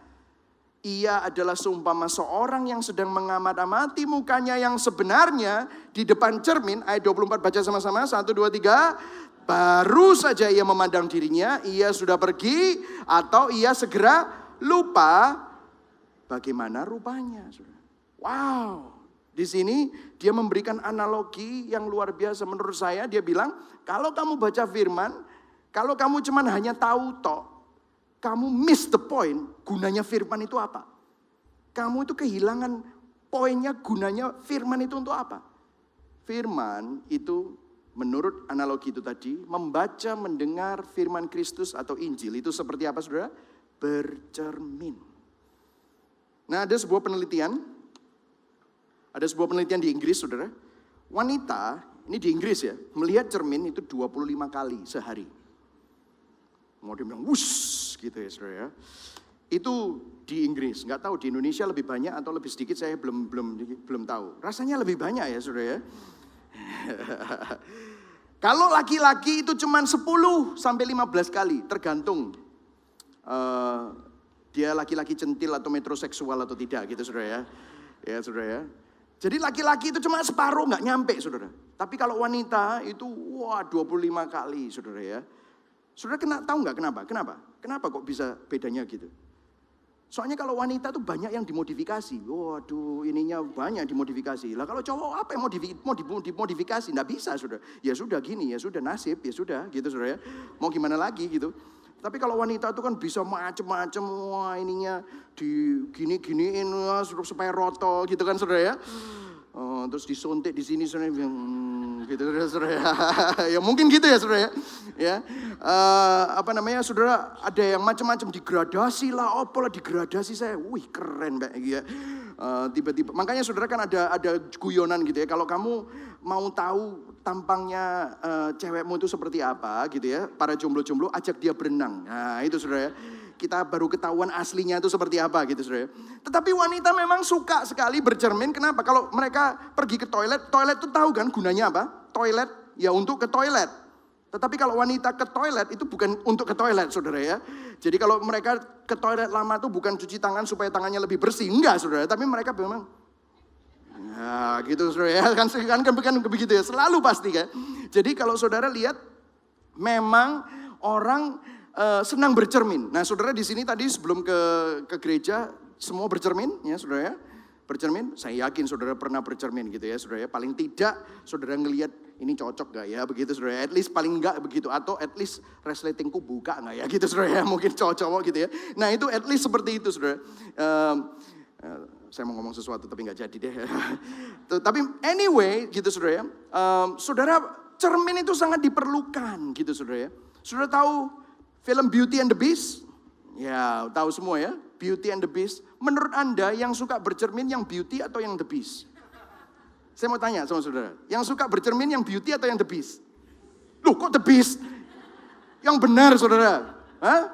ia adalah seumpama seorang yang sedang mengamat-amati mukanya yang sebenarnya di depan cermin. Ayat 24 baca sama-sama, 1, 2, 3. Baru saja ia memandang dirinya, ia sudah pergi atau ia segera lupa bagaimana rupanya. Wow. Di sini dia memberikan analogi yang luar biasa menurut saya. Dia bilang, kalau kamu baca firman, kalau kamu cuma hanya tahu tok, kamu miss the point, gunanya firman itu apa? Kamu itu kehilangan poinnya, gunanya firman itu untuk apa? Firman itu menurut analogi itu tadi, membaca, mendengar firman Kristus atau Injil itu seperti apa saudara? Bercermin. Nah ada sebuah penelitian di Inggris saudara. Wanita, ini di Inggris ya, melihat cermin itu 25 kali sehari. Mau dia bilang, wuss gitu ya saudara ya. Itu di Inggris, nggak tahu di Indonesia lebih banyak atau lebih sedikit saya belum tahu. Rasanya lebih banyak ya saudara ya. Kalau laki-laki itu cuma 10 sampai 15 kali, tergantung dia laki-laki centil atau metroseksual atau tidak gitu saudara ya. Ya saudara ya. Jadi laki-laki itu cuma separuh, nggak nyampe saudara. Tapi kalau wanita itu wah 25 kali saudara ya. Saudara tahu nggak kenapa? Kenapa kok bisa bedanya gitu? Soalnya kalau wanita tuh banyak yang dimodifikasi. Waduh ininya banyak dimodifikasi. Lah kalau cowok apa yang mau dimodifikasi? Nggak bisa saudara. Ya sudah gini, ya sudah nasib, ya sudah gitu saudara ya. Mau gimana lagi gitu. Tapi kalau wanita itu kan bisa macem-macem, wah ininya digini-giniin supaya roto gitu kan saudara ya. Terus disuntik di sini saudara gitu saudara ya. Ya mungkin gitu ya saudara ya. Ya. Saudara ada yang macam-macam degradasi lah, apalah degradasi saya. Wih keren Mbak ya. Tiba-tiba makanya saudara kan ada guyonan gitu ya. Kalau kamu mau tahu tampangnya cewekmu itu seperti apa gitu ya. Para jomblo-jomblo ajak dia berenang. Nah itu saudara ya. Kita baru ketahuan aslinya itu seperti apa gitu saudara ya. Tetapi wanita memang suka sekali bercermin. Kenapa? Kalau mereka pergi ke toilet itu tahu kan gunanya apa? Toilet ya untuk ke toilet. Tetapi kalau wanita ke toilet itu bukan untuk ke toilet saudara ya. Jadi kalau mereka ke toilet lama itu bukan cuci tangan supaya tangannya lebih bersih. Enggak saudara. Tapi mereka memang nah gitu saudara ya. Kan begitu ya. Selalu pasti kan. Jadi kalau saudara lihat memang orang senang bercermin. Nah saudara di sini tadi sebelum ke gereja semua bercermin ya saudara ya. Bercermin, saya yakin saudara pernah bercermin gitu ya saudara ya. Paling tidak saudara ngelihat ini cocok gak ya begitu saudara ya. At least paling enggak begitu. Atau at least resletingku buka gak ya gitu saudara ya. Mungkin cowok-cowok gitu ya. Nah itu at least seperti itu saudara. Saya mau ngomong sesuatu tapi gak jadi deh. Tapi anyway gitu saudara ya. Saudara cermin itu sangat diperlukan gitu saudara ya. Saudara tahu film Beauty and the Beast? Ya tahu semua ya. Beauty and the Beast. Menurut Anda yang suka bercermin yang Beauty atau yang the Beast? Saya mau tanya sama saudara. Yang suka bercermin yang Beauty atau yang the Beast? Loh kok the Beast? Yang benar saudara. Hah?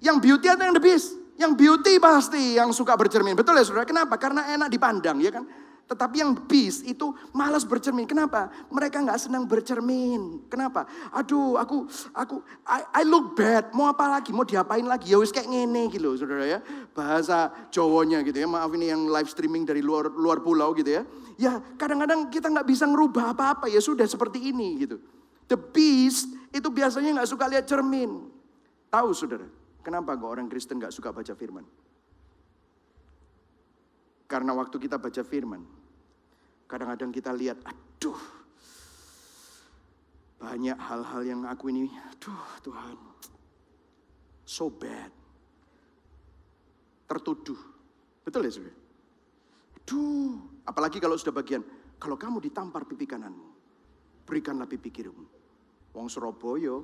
Yang Beauty atau yang the Beast? Yang Beauty pasti yang suka bercermin. Betul ya saudara? Kenapa? Karena enak dipandang ya kan. Tetapi yang Beast itu malas bercermin. Kenapa? Mereka nggak senang bercermin. Kenapa? Aduh, I look bad. Mau apa lagi? Mau diapain lagi? Ya wis kayak ngene gitu, saudara ya. Bahasa Jawanya gitu ya. Maaf ini yang live streaming dari luar pulau gitu ya. Ya kadang-kadang kita nggak bisa ngerubah apa-apa. Ya sudah seperti ini gitu. The Beast itu biasanya nggak suka lihat cermin. Tahu saudara? Kenapa kok orang Kristen nggak suka baca firman? Karena waktu kita baca firman, kadang-kadang kita lihat, aduh, banyak hal-hal yang aku ini, aduh Tuhan, so bad. Tertuduh, betul ya saudara? Aduh, apalagi kalau sudah bagian, kalau kamu ditampar pipi kananmu, berikanlah pipi kirimu. Wong Surabaya,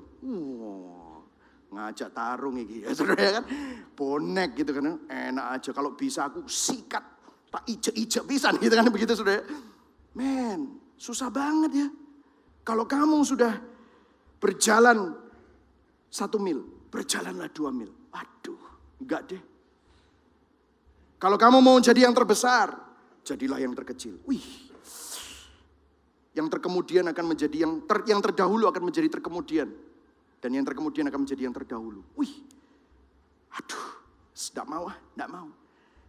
ngajak tarung iki ya saudara kan, bonek gitu kan, enak aja kalau bisa aku sikat. Tak ijek-ijek pisan gitu kan begitu saudara. Men, susah banget ya. Kalau kamu sudah berjalan 1 mil, berjalanlah 2 mil. Aduh, enggak deh. Kalau kamu mau jadi yang terbesar, jadilah yang terkecil. Wih, yang terkemudian akan menjadi yang terdahulu akan menjadi terkemudian. Dan yang terkemudian akan menjadi yang terdahulu. Wih, aduh, tidak mau.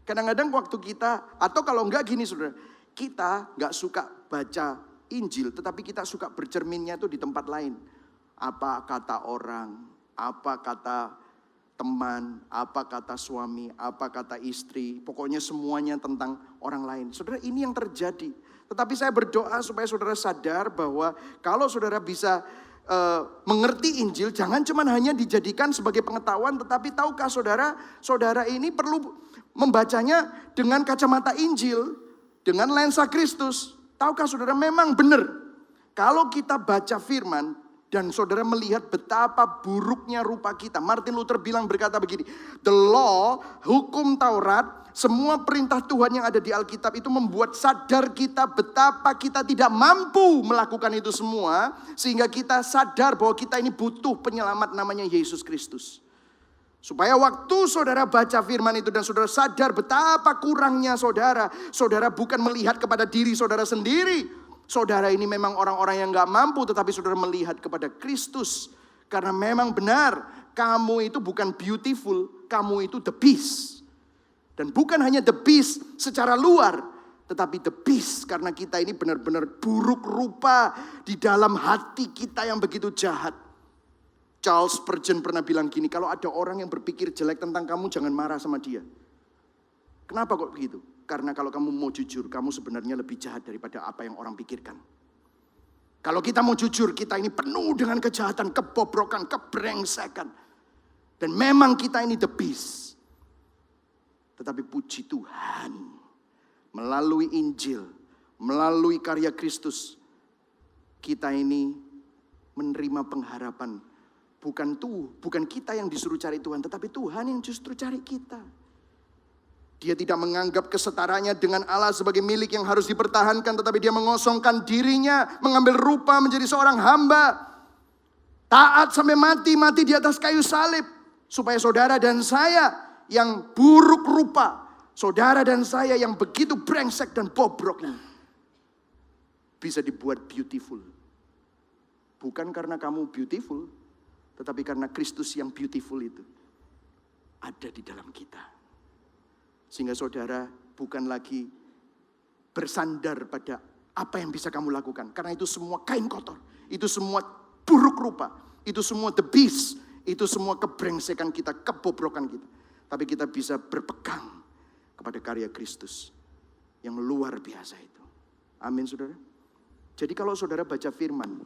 Kadang-kadang waktu kita, atau kalau enggak gini saudara, kita enggak suka baca Injil, tetapi kita suka bercerminnya itu di tempat lain. Apa kata orang, apa kata teman, apa kata suami, apa kata istri, pokoknya semuanya tentang orang lain. Saudara, ini yang terjadi. Tetapi saya berdoa supaya saudara sadar bahwa kalau saudara bisa mengerti Injil, jangan cuma hanya dijadikan sebagai pengetahuan, tetapi tahukah saudara ini perlu membacanya dengan kacamata Injil, dengan lensa Kristus. Tahukah saudara memang benar, kalau kita baca firman dan saudara melihat betapa buruknya rupa kita. Martin Luther berkata begini, the law, hukum Taurat, semua perintah Tuhan yang ada di Alkitab itu membuat sadar kita betapa kita tidak mampu melakukan itu semua. Sehingga kita sadar bahwa kita ini butuh penyelamat namanya Yesus Kristus. Supaya waktu saudara baca firman itu dan saudara sadar betapa kurangnya saudara. Saudara bukan melihat kepada diri saudara sendiri. Saudara ini memang orang-orang yang gak mampu, tetapi saudara melihat kepada Kristus. Karena memang benar, kamu itu bukan beautiful, kamu itu the beast. Dan bukan hanya the beast secara luar, tetapi the beast karena kita ini benar-benar buruk rupa di dalam hati kita yang begitu jahat. Charles Spurgeon pernah bilang gini, kalau ada orang yang berpikir jelek tentang kamu, jangan marah sama dia. Kenapa kok begitu? Karena kalau kamu mau jujur, kamu sebenarnya lebih jahat daripada apa yang orang pikirkan. Kalau kita mau jujur, kita ini penuh dengan kejahatan, kebobrokan, kebrengsekan. Dan memang kita ini the beast. Tetapi puji Tuhan, melalui Injil, melalui karya Kristus, kita ini menerima pengharapan. Bukan kita yang disuruh cari Tuhan, tetapi Tuhan yang justru cari kita. Dia tidak menganggap kesetaranya dengan Allah sebagai milik yang harus dipertahankan, tetapi dia mengosongkan dirinya, mengambil rupa menjadi seorang hamba. Taat sampai mati di atas kayu salib. Supaya saudara dan saya yang buruk rupa, saudara dan saya yang begitu brengsek dan bobrok ini, bisa dibuat beautiful. Bukan karena kamu beautiful, tetapi karena Kristus yang beautiful itu ada di dalam kita. Sehingga saudara bukan lagi bersandar pada apa yang bisa kamu lakukan. Karena itu semua kain kotor, itu semua buruk rupa, itu semua the beast, itu semua kebrengsekan kita, kebobrokan kita. Tapi kita bisa berpegang kepada karya Kristus yang luar biasa itu. Amin saudara. Jadi kalau saudara baca firman,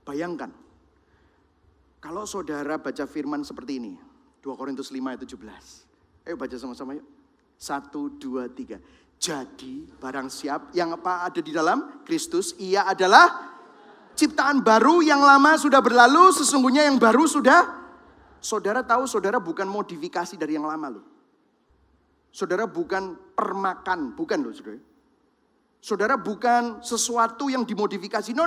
bayangkan. Kalau saudara baca firman seperti ini. 2 Korintus 5 ayat 17. Ayo baca sama-sama yuk. 1, 2, 3. Jadi barang siapa yang apa ada di dalam Kristus, ia adalah ciptaan baru, yang lama sudah berlalu, sesungguhnya yang baru sudah. Saudara tahu saudara bukan modifikasi dari yang lama loh. Saudara bukan permakan, bukan loh saudara. Saudara bukan sesuatu yang dimodifikasi. No.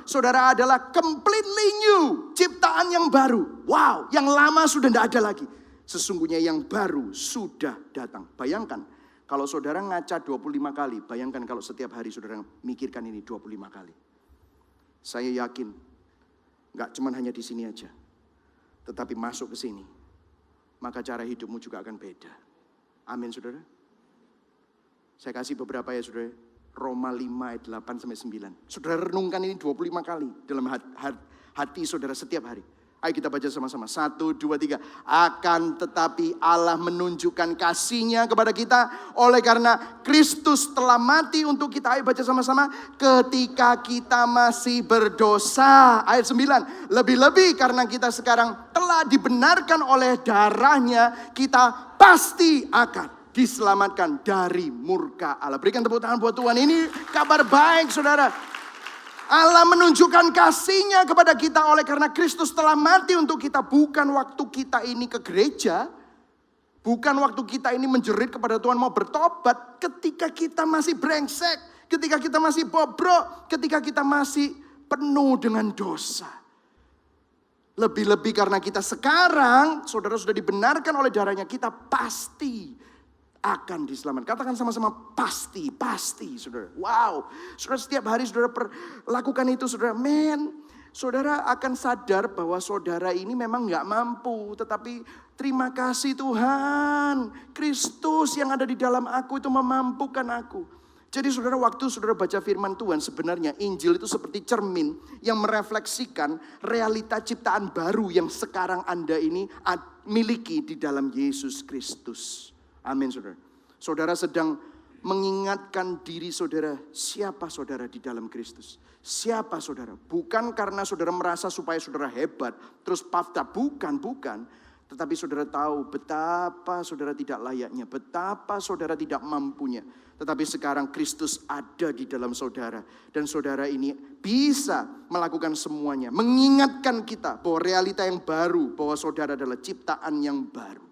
Saudara adalah completely new, ciptaan yang baru. Wow, yang lama sudah tidak ada lagi. Sesungguhnya yang baru sudah datang. Bayangkan kalau saudara ngaca 25 kali, bayangkan kalau setiap hari saudara mikirkan ini 25 kali. Saya yakin gak cuma hanya di sini aja, tetapi masuk ke sini, maka cara hidupmu juga akan beda. Amin saudara. Saya kasih beberapa ya saudara. Roma 5 ayat 8 sampai 9. Saudara renungkan ini 25 kali dalam hati saudara setiap hari. Ayo kita baca sama-sama. 1, 2, 3. Akan tetapi Allah menunjukkan kasih-Nya kepada kita oleh karena Kristus telah mati untuk kita. Ayo baca sama-sama. Ketika kita masih berdosa. Ayat 9. Lebih-lebih karena kita sekarang telah dibenarkan oleh darah-Nya, kita pasti akan diselamatkan dari murka Allah. Berikan tepuk tangan buat Tuhan. Ini kabar baik saudara. Allah menunjukkan kasih-Nya kepada kita oleh karena Kristus telah mati untuk kita. Bukan waktu kita ini ke gereja. Bukan waktu kita ini menjerit kepada Tuhan mau bertobat. Ketika kita masih brengsek. Ketika kita masih bobrok. Ketika kita masih penuh dengan dosa. Lebih-lebih karena kita sekarang, saudara sudah dibenarkan oleh darah-Nya. Kita pasti akan diselamatkan. Katakan sama-sama pasti, pasti saudara. Wow, saudara setiap hari saudara lakukan itu saudara. Saudara akan sadar bahwa saudara ini memang gak mampu. Tetapi terima kasih Tuhan, Kristus yang ada di dalam aku itu memampukan aku. Jadi saudara, waktu saudara baca firman Tuhan, sebenarnya Injil itu seperti cermin yang merefleksikan realita ciptaan baru yang sekarang Anda ini miliki di dalam Yesus Kristus. Amin saudara. Saudara sedang mengingatkan diri saudara, siapa saudara di dalam Kristus. Siapa saudara? Bukan karena saudara merasa supaya saudara hebat, terus pafta, bukan. Tetapi saudara tahu betapa saudara tidak layaknya, betapa saudara tidak mampunya. Tetapi sekarang Kristus ada di dalam saudara. Dan saudara ini bisa melakukan semuanya. Mengingatkan kita bahwa realita yang baru, bahwa saudara adalah ciptaan yang baru.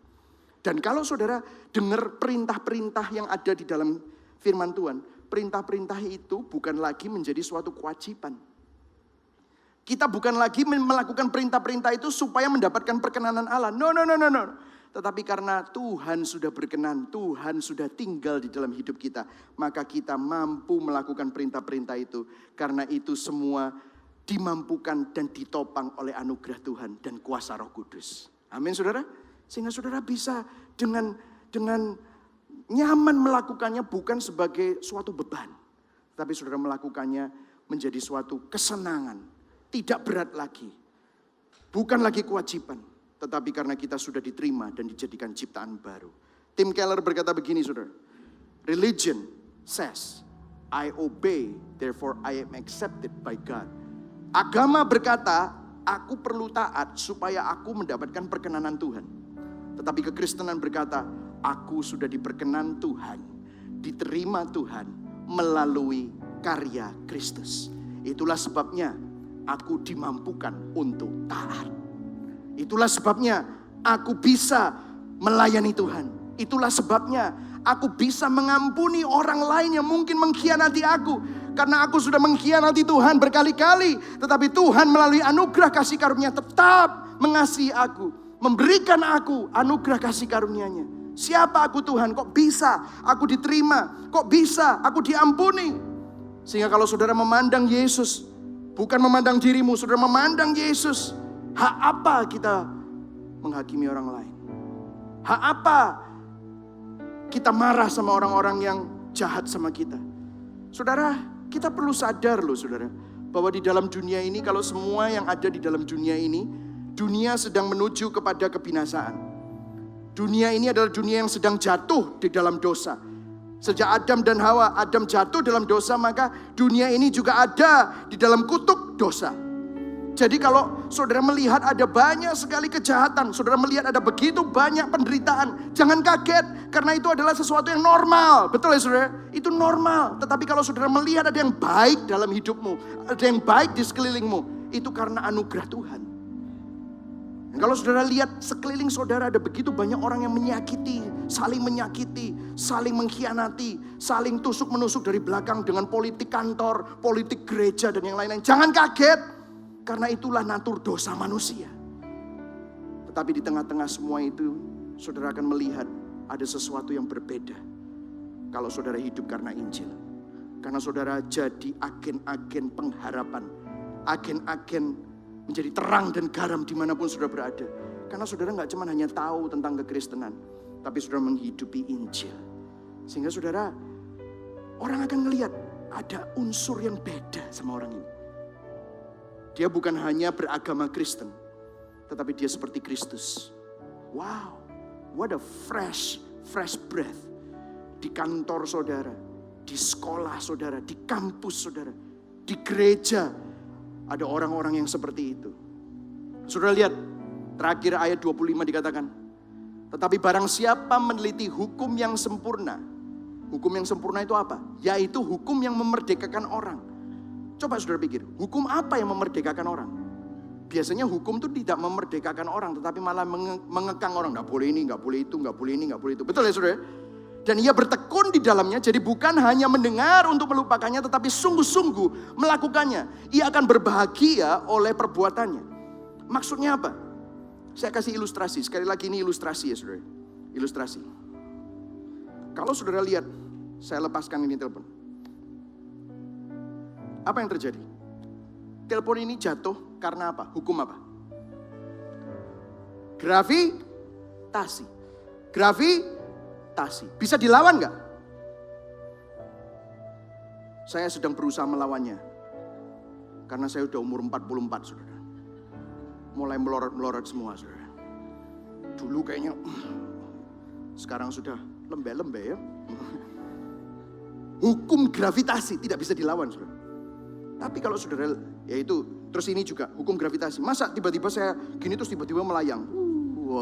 Dan kalau saudara dengar perintah-perintah yang ada di dalam firman Tuhan, perintah-perintah itu bukan lagi menjadi suatu kewajiban. Kita bukan lagi melakukan perintah-perintah itu supaya mendapatkan perkenanan Allah. No. Tetapi karena Tuhan sudah berkenan, Tuhan sudah tinggal di dalam hidup kita, maka kita mampu melakukan perintah-perintah itu. Karena itu semua dimampukan dan ditopang oleh anugerah Tuhan dan kuasa Roh Kudus. Amin saudara. Sehingga saudara bisa dengan nyaman melakukannya bukan sebagai suatu beban. Tapi saudara melakukannya menjadi suatu kesenangan. Tidak berat lagi. Bukan lagi kewajiban. Tetapi karena kita sudah diterima dan dijadikan ciptaan baru. Tim Keller berkata begini saudara. Religion says, I obey, therefore I am accepted by God. Agama berkata, aku perlu taat supaya aku mendapatkan perkenanan Tuhan. Tetapi kekristenan berkata, aku sudah diperkenan Tuhan, diterima Tuhan melalui karya Kristus. Itulah sebabnya aku dimampukan untuk taat. Itulah sebabnya aku bisa melayani Tuhan. Itulah sebabnya aku bisa mengampuni orang lain yang mungkin mengkhianati aku. Karena aku sudah mengkhianati Tuhan berkali-kali. Tetapi Tuhan melalui anugerah kasih karunia tetap mengasihi aku. Memberikan aku anugerah kasih karunia-Nya. Siapa aku Tuhan? Kok bisa aku diterima? Kok bisa aku diampuni? Sehingga kalau saudara memandang Yesus, bukan memandang dirimu, saudara memandang Yesus. Hak apa kita menghakimi orang lain? Hak apa kita marah sama orang-orang yang jahat sama kita? Saudara, kita perlu sadar loh saudara, bahwa di dalam dunia ini, kalau semua yang ada di dalam dunia ini, dunia sedang menuju kepada kebinasaan. Dunia ini adalah dunia yang sedang jatuh di dalam dosa. Sejak Adam dan Hawa, Adam jatuh dalam dosa, maka dunia ini juga ada di dalam kutuk dosa. Jadi kalau saudara melihat ada banyak sekali kejahatan, saudara melihat ada begitu banyak penderitaan, jangan kaget, karena itu adalah sesuatu yang normal. Betul ya saudara? Itu normal. Tetapi kalau saudara melihat ada yang baik dalam hidupmu, ada yang baik di sekelilingmu, itu karena anugerah Tuhan. Dan kalau saudara lihat sekeliling saudara ada begitu banyak orang yang menyakiti, saling mengkhianati, saling tusuk-menusuk dari belakang dengan politik kantor, politik gereja dan yang lain-lain. Jangan kaget. Karena itulah natur dosa manusia. Tetapi di tengah-tengah semua itu, saudara akan melihat ada sesuatu yang berbeda. Kalau saudara hidup karena Injil. Karena saudara jadi agen-agen pengharapan. Agen-agen menjadi terang dan garam dimanapun saudara berada. Karena saudara gak cuma hanya tahu tentang kekristenan, tapi saudara menghidupi Injil. Sehingga saudara, orang akan melihat ada unsur yang beda sama orang ini. Dia bukan hanya beragama Kristen, tetapi dia seperti Kristus. Wow, what a fresh breath. Di kantor saudara, di sekolah saudara, di kampus saudara, di gereja. Ada orang-orang yang seperti itu. Saudara lihat, terakhir ayat 25 dikatakan, tetapi barang siapa meneliti hukum yang sempurna. Hukum yang sempurna itu apa? Yaitu hukum yang memerdekakan orang. Coba saudara pikir, hukum apa yang memerdekakan orang? Biasanya hukum itu tidak memerdekakan orang, tetapi malah mengekang orang. Nggak boleh ini, nggak boleh itu, nggak boleh ini, nggak boleh itu. Betul ya saudara? Dan ia bertekun di dalamnya, jadi bukan hanya mendengar untuk melupakannya, tetapi sungguh-sungguh melakukannya. Ia akan berbahagia oleh perbuatannya. Maksudnya apa? Saya kasih ilustrasi, sekali lagi ini ilustrasi ya saudara. Ilustrasi. Kalau saudara lihat, saya lepaskan ini telepon. Apa yang terjadi? Telepon ini jatuh karena apa? Hukum apa? Gravitasi. Gravitasi. Bisa dilawan nggak? Saya sedang berusaha melawannya. Karena saya udah umur 44, saudara. Mulai melorot-melorot semua, saudara. Dulu kayaknya, sekarang sudah lembe-lembe ya. Hukum gravitasi tidak bisa dilawan, saudara. Tapi kalau saudara, yaitu, terus ini juga hukum gravitasi. Masa tiba-tiba saya gini terus tiba-tiba melayang?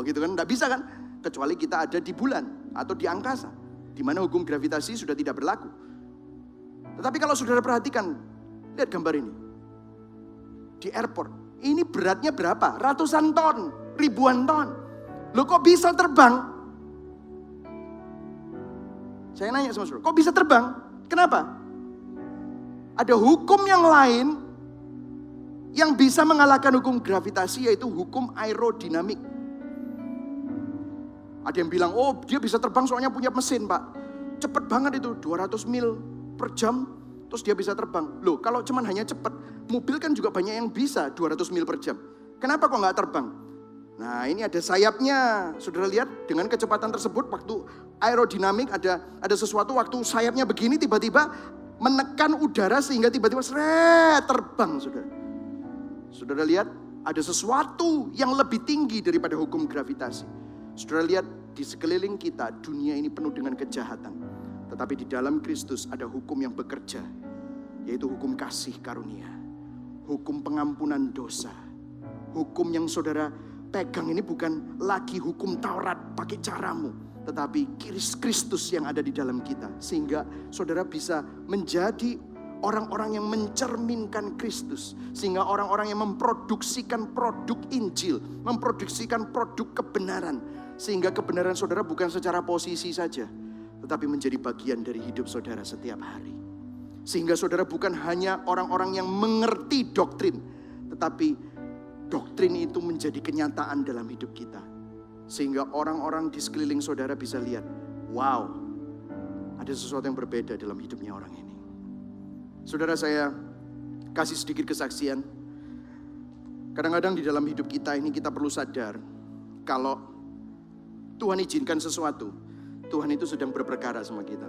Gitu kan, nggak bisa kan? Kecuali kita ada di bulan atau di angkasa, di mana hukum gravitasi sudah tidak berlaku. Tetapi kalau saudara perhatikan, lihat gambar ini. Di airport, ini beratnya berapa? Ratusan ton, ribuan ton. Loh kok bisa terbang? Saya nanya sama saudara, kok bisa terbang? Kenapa? Ada hukum yang lain yang bisa mengalahkan hukum gravitasi, yaitu hukum aerodinamik. Ada yang bilang, oh dia bisa terbang soalnya punya mesin pak. Cepet banget itu, 200 mil per jam, terus dia bisa terbang. Loh kalau cuman hanya cepet, mobil kan juga banyak yang bisa 200 mil per jam. Kenapa kok nggak terbang? Nah ini ada sayapnya, saudara lihat dengan kecepatan tersebut, waktu aerodinamik ada sesuatu waktu sayapnya begini tiba-tiba menekan udara sehingga tiba-tiba terbang, saudara. Saudara lihat ada sesuatu yang lebih tinggi daripada hukum gravitasi. Saudara lihat di sekeliling kita dunia ini penuh dengan kejahatan. Tetapi di dalam Kristus ada hukum yang bekerja, yaitu hukum kasih karunia. Hukum pengampunan dosa. Hukum yang saudara pegang ini bukan lagi hukum Taurat pakai caramu, tetapi Kristus yang ada di dalam kita. Sehingga saudara bisa menjadi orang-orang yang mencerminkan Kristus. Sehingga orang-orang yang memproduksikan produk Injil, memproduksikan produk kebenaran. Sehingga kebenaran saudara bukan secara posisi saja, tetapi menjadi bagian dari hidup saudara setiap hari. Sehingga saudara bukan hanya orang-orang yang mengerti doktrin, tetapi doktrin itu menjadi kenyataan dalam hidup kita. Sehingga orang-orang di sekeliling saudara bisa lihat, wow, ada sesuatu yang berbeda dalam hidupnya orang ini. Saudara, saya kasih sedikit kesaksian. Kadang-kadang di dalam hidup kita ini kita perlu sadar, kalau Tuhan izinkan sesuatu, Tuhan itu sedang berperkara sama kita.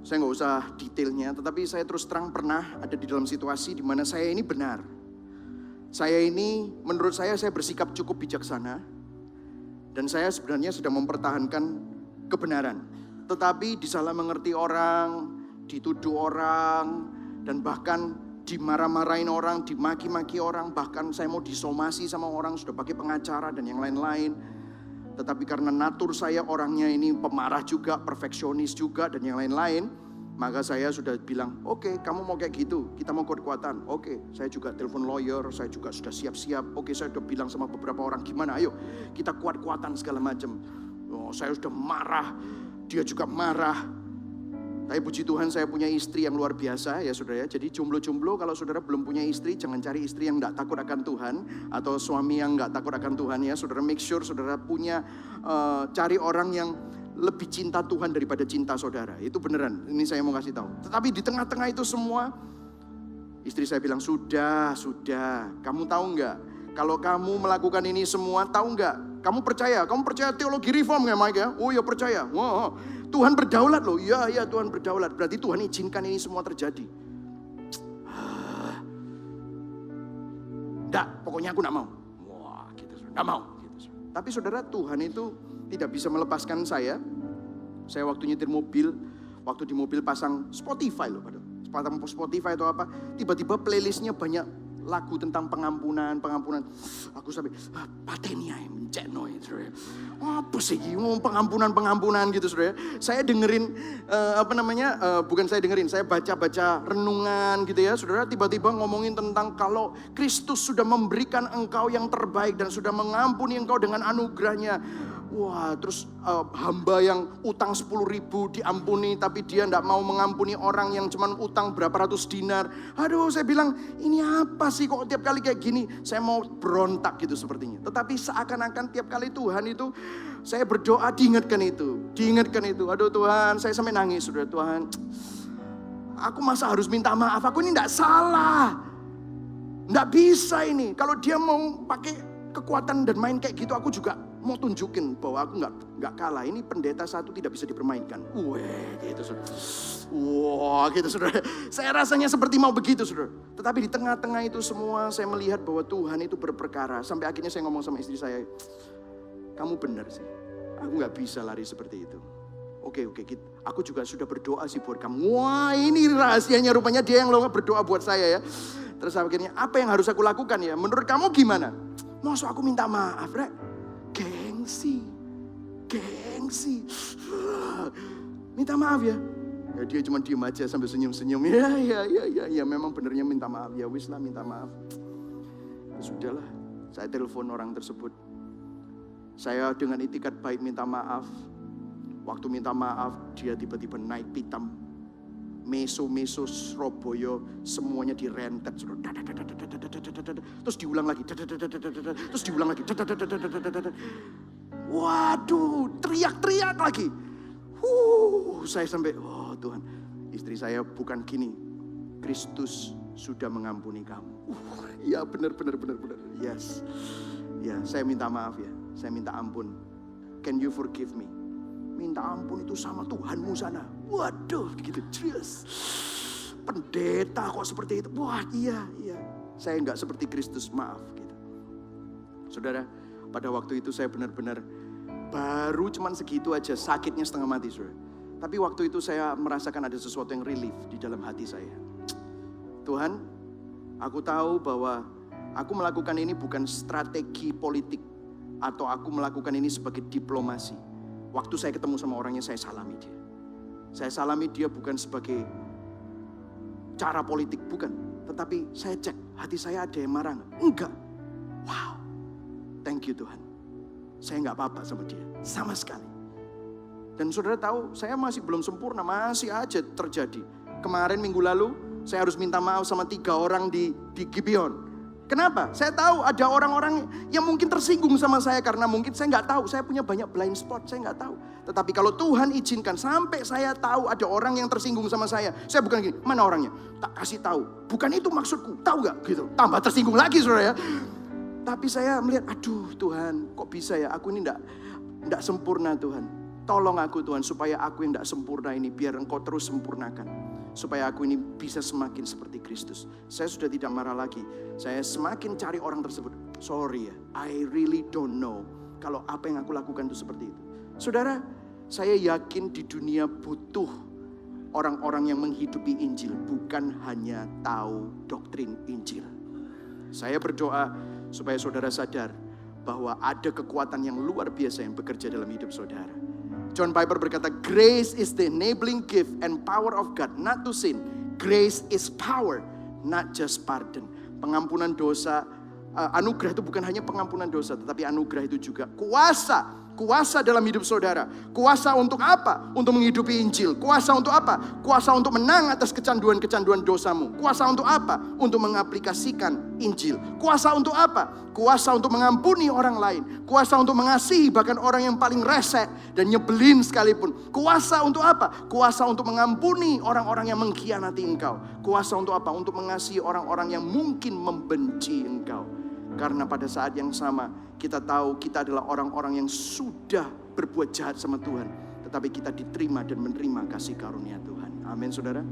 Saya nggak usah detailnya, tetapi saya terus terang pernah ada di dalam situasi di mana saya ini benar. Saya ini, menurut saya bersikap cukup bijaksana. Dan saya sebenarnya sedang mempertahankan kebenaran. Tetapi disalah mengerti orang, dituduh orang, dan bahkan dimarah-marahin orang, dimaki-maki orang. Bahkan saya mau disomasi sama orang, sudah pakai pengacara dan yang lain-lain. Tetapi karena natur saya orangnya ini pemarah juga, perfeksionis juga, dan yang lain-lain, maka saya sudah bilang, oke, kamu mau kayak gitu, kita mau kuat-kuatan. Oke, saya juga telepon lawyer, saya juga sudah siap-siap. Oke, saya sudah bilang sama beberapa orang, gimana, ayo kita kuat-kuatan segala macam. Oh, saya sudah marah, dia juga marah. Tapi puji Tuhan saya punya istri yang luar biasa ya saudara ya. Jadi jomblo-jomblo kalau saudara belum punya istri, jangan cari istri yang gak takut akan Tuhan. Atau suami yang gak takut akan Tuhan ya. Saudara make sure saudara punya, cari orang yang lebih cinta Tuhan daripada cinta saudara. Itu beneran, ini saya mau kasih tahu. Tetapi di tengah-tengah itu semua, istri saya bilang, sudah. Kamu tahu gak? Kalau kamu melakukan ini semua, tahu gak? Kamu percaya teologi reform gak Mike ya? Oh ya percaya. Wow. Tuhan berdaulat loh. Ya Tuhan berdaulat. Berarti Tuhan izinkan ini semua terjadi. Enggak, pokoknya aku enggak mau. Wah, gitu. Enggak mau. Gitu. Tapi saudara, Tuhan itu tidak bisa melepaskan saya. Saya waktu nyetir mobil, waktu di mobil pasang Spotify loh. Pasang Spotify atau apa. Tiba-tiba playlistnya banyak lagu tentang pengampunan. Aku sampai patenia mencekno itu. Apa sih pengampunan gitu saudara. Saya dengerin bukan saya dengerin, saya baca renungan gitu ya. Saudara, tiba-tiba ngomongin tentang kalau Kristus sudah memberikan engkau yang terbaik dan sudah mengampuni engkau dengan anugerahnya. Wah, terus hamba yang utang 10.000 diampuni, tapi dia tidak mau mengampuni orang yang cuma utang berapa ratus dinar. Aduh, saya bilang, ini apa sih kok tiap kali kayak gini? Saya mau berontak gitu sepertinya. Tetapi seakan-akan tiap kali Tuhan itu, saya berdoa diingatkan itu. Aduh Tuhan, saya sampai nangis, saudara. Tuhan, aku masa harus minta maaf? Aku ini tidak salah. Tidak bisa ini. Kalau dia mau pakai kekuatan dan main kayak gitu, aku juga mau tunjukin bahwa aku nggak kalah. Ini pendeta satu tidak bisa dipermainkan. Gitu saudara. Wah, gitu saudara. Saya rasanya seperti mau begitu saudara. Tetapi di tengah-tengah itu semua saya melihat bahwa Tuhan itu berperkara. Sampai akhirnya saya ngomong sama istri saya, kamu benar sih. Aku nggak bisa lari seperti itu. Oke, aku juga sudah berdoa sih buat kamu. Wah, ini rahasianya, rupanya dia yang berdoa buat saya ya. Terus akhirnya apa yang harus aku lakukan ya? Menurut kamu gimana? Maksud aku minta maaf, Rek? Gengsi. Minta maaf ya. Ya dia cuma diem aja sambil senyum-senyum. Ya memang benernya minta maaf. Ya wis lah, minta maaf. Ya sudahlah, saya telepon orang tersebut. Saya dengan itikat baik minta maaf. Waktu minta maaf, dia tiba-tiba naik pitam. Meso Surabaya semuanya direntet. Terus diulang lagi. Waduh, teriak-teriak lagi. Saya sampai, oh Tuhan, istri saya bukan gini. Kristus sudah mengampuni kamu. Ya benar. Yes. Ya, saya minta maaf ya. Saya minta ampun. Can you forgive me? Minta ampun itu sama Tuhanmu sana. Waduh, gitu. Yes. Pendeta kok seperti itu. Wah, iya. Saya enggak seperti Kristus, maaf gitu. Saudara, pada waktu itu saya benar-benar baru cuman segitu aja, sakitnya setengah mati, saudara. Tapi waktu itu saya merasakan ada sesuatu yang relief di dalam hati saya. Tuhan, aku tahu bahwa aku melakukan ini bukan strategi politik atau aku melakukan ini sebagai diplomasi. Waktu saya ketemu sama orangnya, saya salami dia. Saya salami dia bukan sebagai cara politik, bukan. Tetapi saya cek, hati saya ada yang marah enggak? Enggak. Wow, thank you Tuhan. Saya enggak apa-apa sama dia, sama sekali. Dan saudara tahu, saya masih belum sempurna, masih aja terjadi. Kemarin minggu lalu, saya harus minta maaf sama 3 orang di Gibeon. Kenapa? Saya tahu ada orang-orang yang mungkin tersinggung sama saya karena mungkin saya nggak tahu. Saya punya banyak blind spot, saya nggak tahu. Tetapi kalau Tuhan izinkan sampai saya tahu ada orang yang tersinggung sama saya bukan gini, mana orangnya? Tak kasih tahu. Bukan itu maksudku, tahu nggak? Gitu. Tambah tersinggung lagi saudara ya. Tapi saya melihat, aduh Tuhan, kok bisa ya? Aku ini nggak sempurna Tuhan. Tolong aku Tuhan supaya aku yang nggak sempurna ini biar Engkau terus sempurnakan. Supaya aku ini bisa semakin seperti Kristus. Saya sudah tidak marah lagi. Saya semakin cari orang tersebut. Sorry ya, I really don't know. Kalau apa yang aku lakukan itu seperti itu. Saudara, saya yakin di dunia butuh orang-orang yang menghidupi Injil. Bukan hanya tahu doktrin Injil. Saya berdoa supaya saudara sadar bahwa ada kekuatan yang luar biasa yang bekerja dalam hidup saudara. John Piper berkata, grace is the enabling gift and power of God, not to sin. Grace is power, not just pardon. Pengampunan dosa, anugerah itu bukan hanya pengampunan dosa, tetapi anugerah itu juga kuasa. Kuasa dalam hidup saudara. Kuasa untuk apa? Untuk menghidupi Injil. Kuasa untuk apa? Kuasa untuk menang atas kecanduan-kecanduan dosamu. Kuasa untuk apa? Untuk mengaplikasikan Injil. Kuasa untuk apa? Kuasa untuk mengampuni orang lain. Kuasa untuk mengasihi bahkan orang yang paling resek dan nyebelin sekalipun. Kuasa untuk apa? Kuasa untuk mengampuni orang-orang yang mengkhianati engkau. Kuasa untuk apa? Untuk mengasihi orang-orang yang mungkin membenci engkau. Karena pada saat yang sama kita tahu kita adalah orang-orang yang sudah berbuat jahat sama Tuhan. Tetapi kita diterima dan menerima kasih karunia Tuhan. Amin saudara.